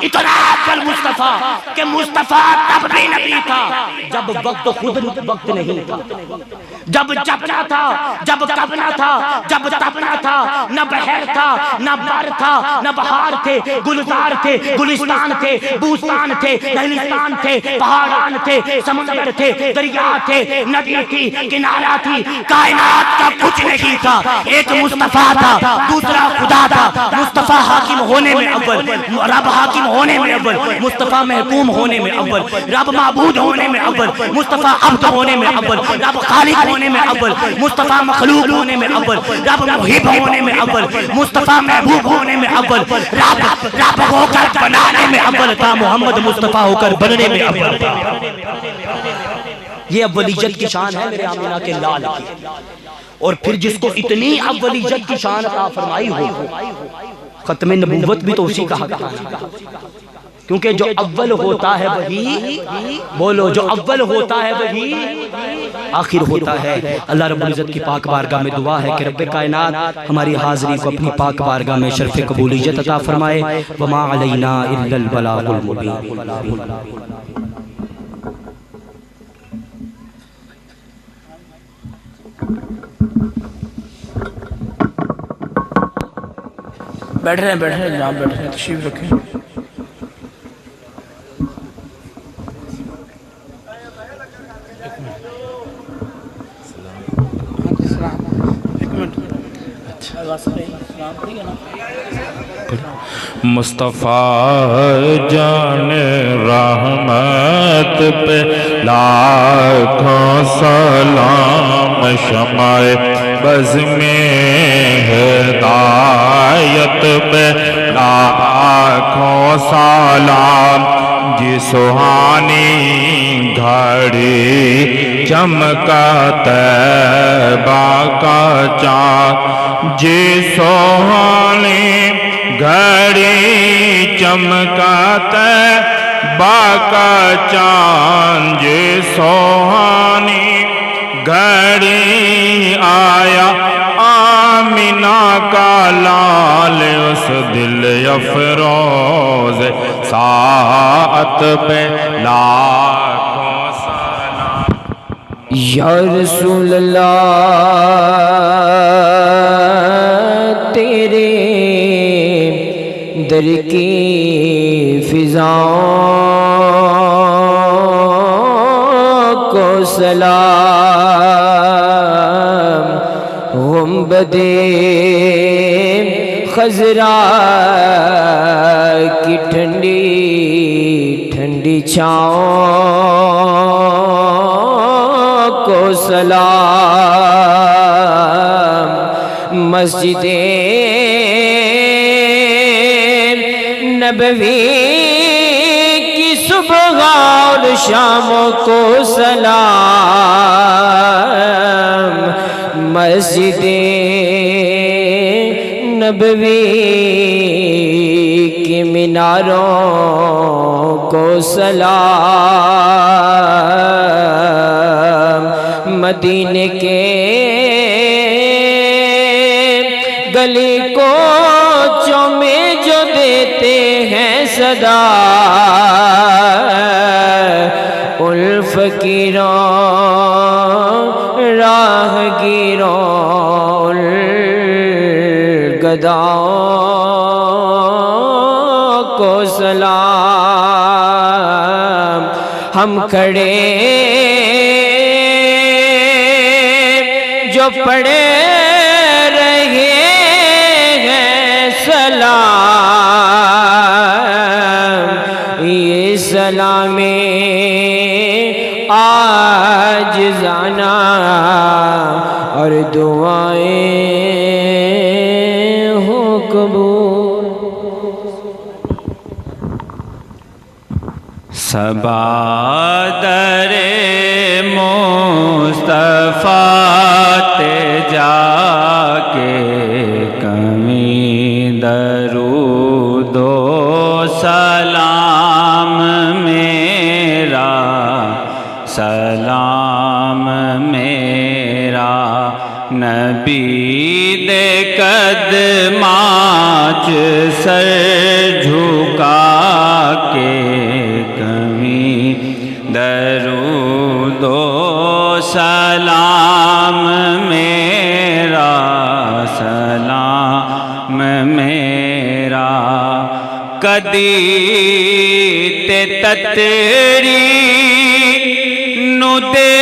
اتنا افضل مصطفیٰ کہ مصطفیٰ تب بھی نبی تھا جب وقت خود وقت نہیں تھا، جب جبنا تھا، جب کبنا تھا، جب تپنا تھا، نہ بحر تھا، نہ بر تھا، نہ بہار تھے، گلزار تھے، گلستان تھے، بوستان تھے، دہلستان تھے، پہاڑان تھے، سمندر تھے، دریا تھے، ندی تھی، کنارہ تھی، کائنات کا کچھ نہیں تھا، ایک مصطفیٰ تھا، دوسرا خدا تھا۔ مصطفیٰ حاکم ہونے میں اول، رب حاکم ہونے میں اول، مصطفیٰ محکوم ہونے میں اول، رب معبود ہونے میں اول، مصطفیٰ عبد ہونے میں اول، رب خالق ہونے میں اول، مصطفیٰ مخلوق ہونے میں اول، رب محب ہونے میں اول، مصطفیٰ محبوب ہونے میں اول، رب ہو کر بنانے میں اول تھا، محمد مصطفیٰ ہو کر بننے میں اول تھا۔ یہ اولیت کی شان ہے میرے آمینہ کے لال کی، اور پھر جس کو اتنی اولیت کی شان عطا فرمائی ہو، ختم نبوت بھی تو اسی کا حق ہے، کیونکہ جو اول ہوتا ہے وہی، بولو جو اول ہوتا ہے وہی آخر ہوتا ہے۔ اللہ رب العزت کی پاک بارگاہ میں دعا ہے کہ رب کائنات ہماری حاضری کو اپنی پاک بارگاہ میں شرف قبولیت عطا فرمائے۔ وما علینا الا البلاغ المبین۔ بیٹھ رہے ہیں جناب، بیٹھ رہے ہیں، تشریف رکھیں۔ مصطفیٰ جان رحمت پہ لاکھوں سلام، شمع بز میں ہدایت پہ لاکھوں سلام، جی سہانی گھڑی چمکا طیبہ کا چاند، جی سہانی گھڑی چمکا طیبہ کا چاند، جی سہانی گھڑی آیا آمینہ کا لال، اس دل افروز ساعت پہ لاکھوں سلام۔ یا رسول اللہ تیرے در کی فضاؤں کو سلام، ہم بدے خضرا کی ٹھنڈی ٹھنڈی چھاؤں کو سلام، مسجد نبوی کی صبح اور شام کو سلام، مسجد نبوی کی میناروں کو سلام، مدینے کے گلی کو چومے جو دیتے ہیں صدا، ان فقیروں راہ گیروں گداؤں کو سلام، ہم کھڑے جو پڑے رہے ہیں سلام، یہ سلام عاجزانہ اور دعائیں ہو قبول۔ صبا در مصطفیٰ تے جا کے کمی درود و سلام میرا، سلام میرا نبی دے قدماں چ سر جھکا کے کمی درود و سلام میرا، سلام میرا کدی تے تتری نو دے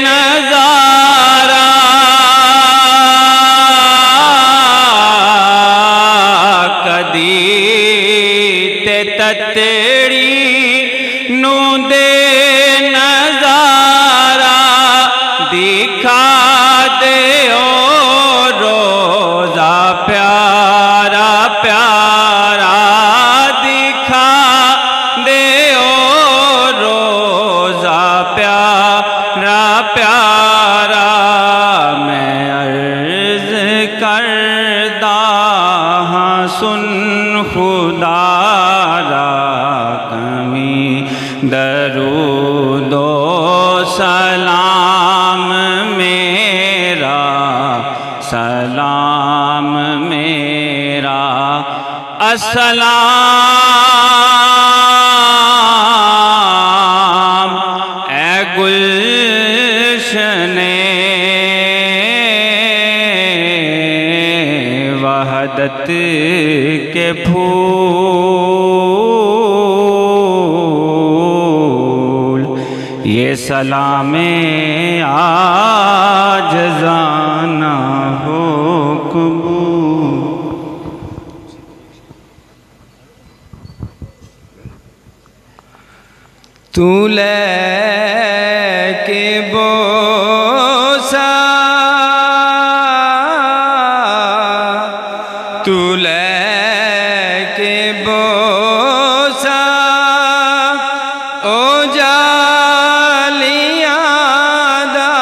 نظارہ، کدی تے تتری نو دے نظارہ، دکھا دے او روزہ پیارا پیارا، دکھا دے او روزہ پیارا پیارا، میں عرض کردہ ہاں سن خدا را، کمی درود و سلام میرا، سلام میرا السلام، اے گلشن وحدت کے پھول، یہ سلام عاجزانہ ہو قبول۔ تو لے کے بوسا، تو لے کے بوسا، او جالیاں دا،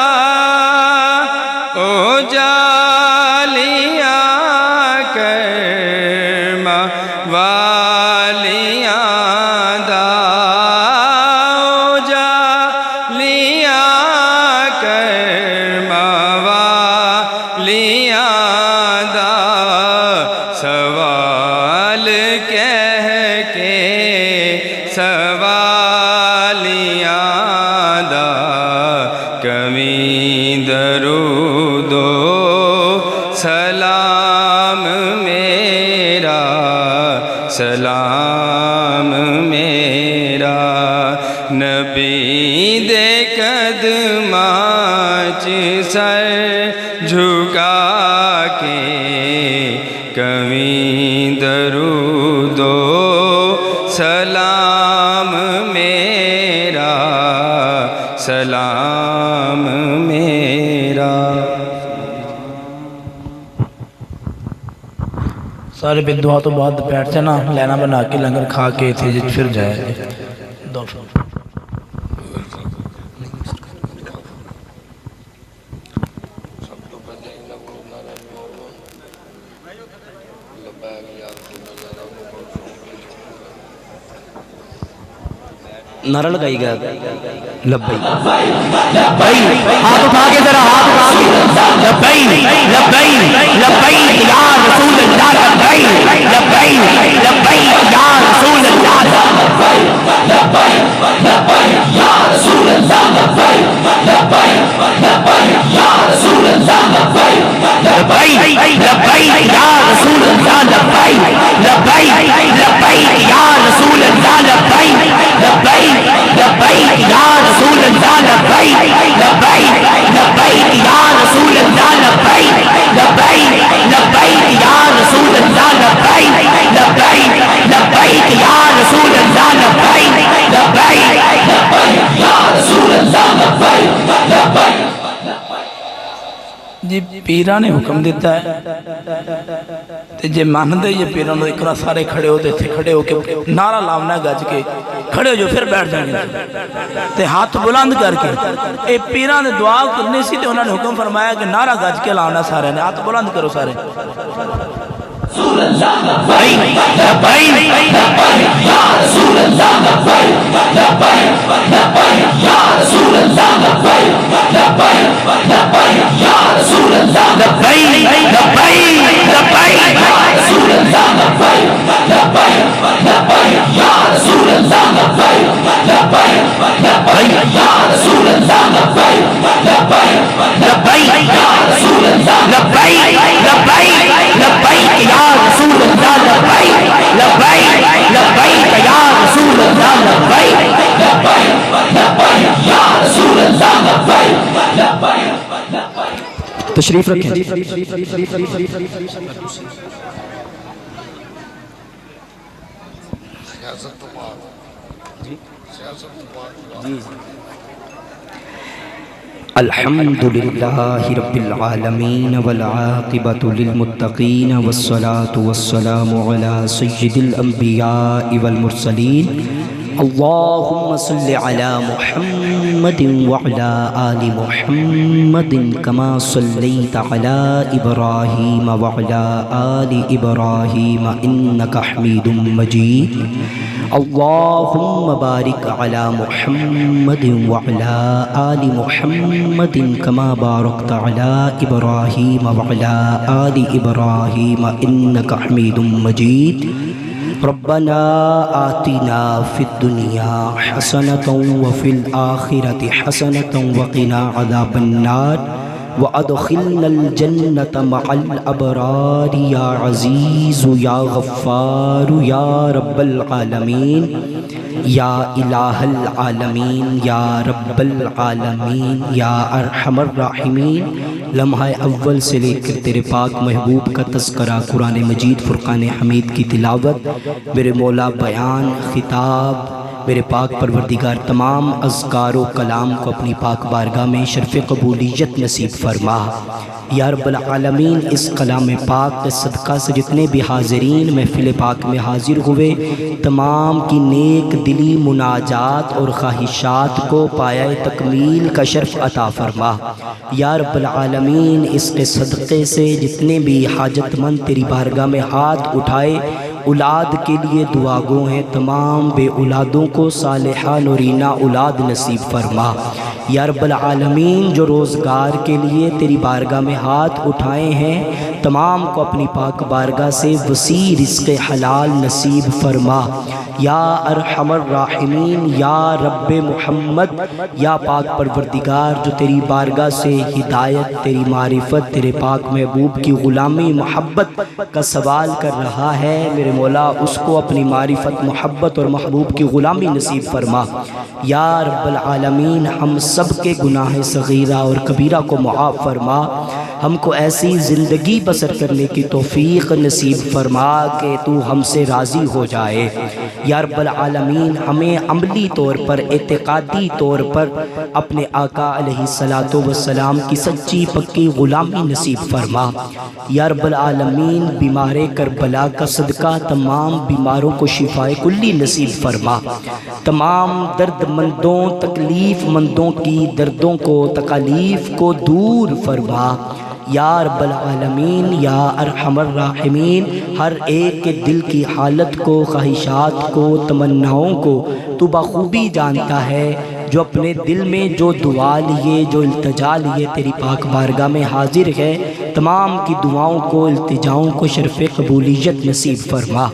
او جالیاں کرما والیاں دا، او جالیاں کرما والیاں دا، سوال کہہ کے سوالیاں دا، کمی درود و سلام میرا، سلام میرا نبی دے قدماں چ سر جھکا کے کبھی درود و سلام میرا، سلام میرا۔ سارے بے دعا تو بعد بیٹھتے نا، لینا بنا کے لنگر کھا کے تھے جی پھر جائے دو نعرہ لگائی گا لبیک لبیک، ہاتھ اٹھا کے ذرا ہاتھ اٹھا کے لبیک لبیک لبیک یا رسول اللہ، لبیک لبیک لبیک یا رسول اللہ، لبیک لبیک یا رسول اللہ، لبیک لبیک یا رسول اللہ، لبیک لبیک یا رسول اللہ، لبیک لبیک لبیک یا رسول اللہ، لبیک لبیک لبیک یا رسول اللہ، لبیک لبیک لبیک یا رسول اللہ، لبیک لبیک لبیک یا رسول اللہ، لبیک لبیک لبیک یا رسول اللہ، لبیک لبیک لبیک یا رسول اللہ، لبیک لبیک۔ جی پیرہ نے حکم دیتا ہے تے جے ماندے یہ پیرہ نے اکرا سارے کھڑے ہوتے تھے، کھڑے ہو کے نعرہ لاؤنا گج کے کھڑے ہو جو پھر بیٹھ جائیں گے تے ہاتھ بلند کر کے اے پیرہ نے دعا کرنے سی تے انہوں نے حکم فرمایا کہ نعرہ گج کے لاؤنا سارے نے، ہاتھ بلند کرو سارے۔ رسول اللہ لبیک لبیک لبیک یا رسول اللہ، لبیک لبیک لبیک یا رسول اللہ، لبیک لبیک لبیک یا رسول اللہ، لبیک لبیک لبیک یا رسول اللہ، لبیک لبیک لبیک یا رسول اللہ، لبیک لبیک لبیک یا رسول اللہ، لبیک لبیک لبیک یا رسول اللہ، لبیک لبیک لبیک یا رسول اللہ، لبیک لبیک لبیک یا رسول اللہ، لبیک لبیک لبیک یا رسول اللہ، لبیک لبیک۔ تشریف رکھیں۔ الحمد للہ رب العالمین والعاقبۃ للمتقین والصلاة والسلام علی سید الانبیاء والمرسلین، اللہم صل علی محمد وعلی آل محمد کما صلیت علی ابراہیم وعلی آل ابراہیم انک حمید مجید، اللہم بارک علی محمد وعلی آل محمد کما بارکت علی ابراہیم وعلی آل ابراہیم انک حمید مجید۔ ربنا آتنا فی الدنیا حسنة وفی الآخرة حسنة وقنا عذاب النار وادخلنا الجنة مع الابرار یا عزیز یا غفار یا رب العالمین یا الہ العالمین یا رب العالمین یا ارحم الراحمین۔ لمحہ اول سے لے کر تیرے پاک محبوب کا تذکرہ، قرآن مجید فرقان حمید کی تلاوت، میرے مولا بیان خطاب، میرے پاک پروردگار تمام اذکار و کلام کو اپنی پاک بارگاہ میں شرف قبولیت نصیب فرما۔ یا رب العالمین، اس کلام پاک کے صدقہ سے جتنے بھی حاضرین محفل پاک میں حاضر ہوئے، تمام کی نیک دلی مناجات اور خواہشات کو پایہ تکمیل کا شرف عطا فرما۔ یا رب العالمین، اس کے صدقے سے جتنے بھی حاجت مند تیری بارگاہ میں ہاتھ اٹھائے، اولاد کے لیے دعا گو ہیں، تمام بے اولادوں کو صالحہ نورینہ اولاد نصیب فرما۔ یا رب العالمین، جو روزگار کے لیے تیری بارگاہ میں ہاتھ اٹھائے ہیں، تمام کو اپنی پاک بارگاہ سے وسیع رزق حلال نصیب فرما۔ یا ارحم الراحمین، یا رب محمد، یا پاک پروردگار، جو تیری بارگاہ سے ہدایت، تیری معرفت، تیرے پاک محبوب کی غلامی محبت کا سوال کر رہا ہے، میرے مولا اس کو اپنی معرفت، محبت اور محبوب کی غلامی نصیب فرما۔ یا رب العالمین، ہم سب کے گناہ صغیرہ اور کبیرہ کو معاف فرما، ہم کو ایسی زندگی بسر کرنے کی توفیق نصیب فرما کہ تو ہم سے راضی ہو جائے یا رب العالمین۔ ہمیں عملی طور پر، اعتقادی طور پر اپنے آقا علیہ الصلاۃ والسلام کی سچی پکی غلامی نصیب فرما یا رب العالمین۔ بیمار کربلا کا صدقہ تمام بیماروں کو شفائے کلی نصیب فرما، تمام درد مندوں، تکلیف مندوں کی دردوں کو، تکالیف کو دور فرما یا رب العالمین یا ارحم الراحمین۔ ہر ایک کے دل کی حالت کو، خواہشات کو، تمناؤں کو تو بخوبی جانتا ہے۔ جو اپنے دل میں جو دعا لیے، جو التجا لیے تیری پاک بارگاہ میں حاضر ہے، تمام کی دعاؤں کو، التجاؤں کو شرف قبولیت نصیب فرما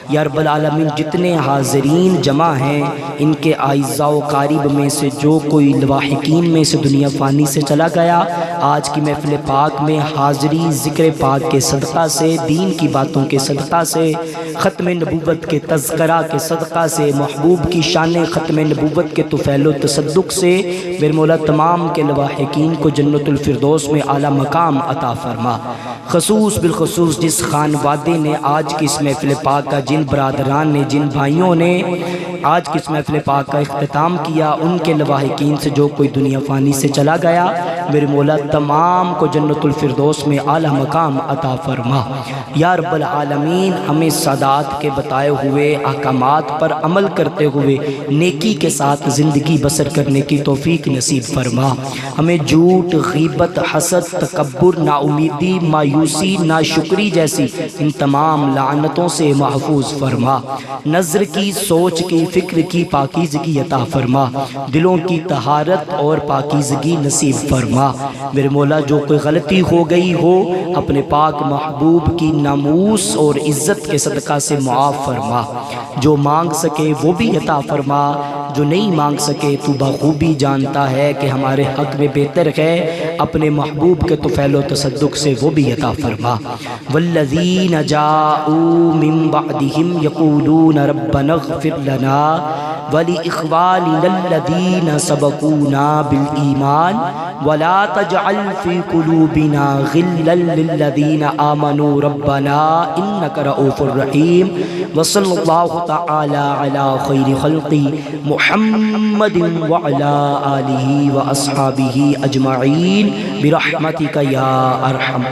یا رب العالمین۔ جتنے حاضرین جمع ہیں ان کے اعزاء و قارب میں سے جو کوئی لواحقین میں سے دنیا فانی سے چلا گیا، آج کی محفل پاک میں حاضری ذکر پاک کے صدقہ سے، دین کی باتوں کے صدقہ سے، ختم نبوت کے تذکرہ کے صدقہ سے، محبوب کی شان ختم نبوت کے طفیل و تصدق سے میرے مولا تمام کے لواحقین کو جنت الفردوس میں اعلیٰ مقام عطا فرما۔ خصوص بالخصوص جس خانوادے نے آج کی اس محفل پاک کا، جن برادران نے، جن بھائیوں نے آج کی اس محفل پاک کا اختتام کیا، ان کے لواحقین سے جو کوئی دنیا فانی سے چلا گیا، میرے مولا تمام کو جنت الفردوس میں اعلیٰ مقام عطا فرما یا رب العالمین۔ ہمیں سادات کے بتائے ہوئے احکامات پر عمل کرتے ہوئے نیکی کے ساتھ زندگی بسر کرنے کی توفیق نصیب فرما۔ ہمیں جھوٹ، غیبت، حسد، تکبر، نا امیدی، مایوسی، ناشکری جیسی ان تمام لعنتوں سے محفوظ فرما۔ نظر کی، سوچ کی، فکر کی پاکیزگی عطا فرما، دلوں کی طہارت اور پاکیزگی نصیب فرما۔ میرے مولا جو کوئی غلطی ہو گئی ہو اپنے پاک محبوب کی ناموس اور عزت کے صدقہ سے معاف فرما، جو مانگ سکے وہ بھی عطا فرما، جو نہیں مانگ سکے تو بخوبی جانتا ہے کہ ہمارے حق میں بہتر ہے، اپنے محبوب کے طفیل و تصدق سے وہ بھی عطا فرما۔ والذین جاءوا من بعدهم یقولون ربنا اغفر لنا ولإخواننا الذین سبقونا بالایمان ولا تجعل في قلوبنا غلا للذین آمنوا ربنا انک رؤوف رحیم۔ وصلی اللہ تعالی علی خیر خلق محمد وعلى آلہ واصحابہ اجمعین برحمتک یا ارحم۔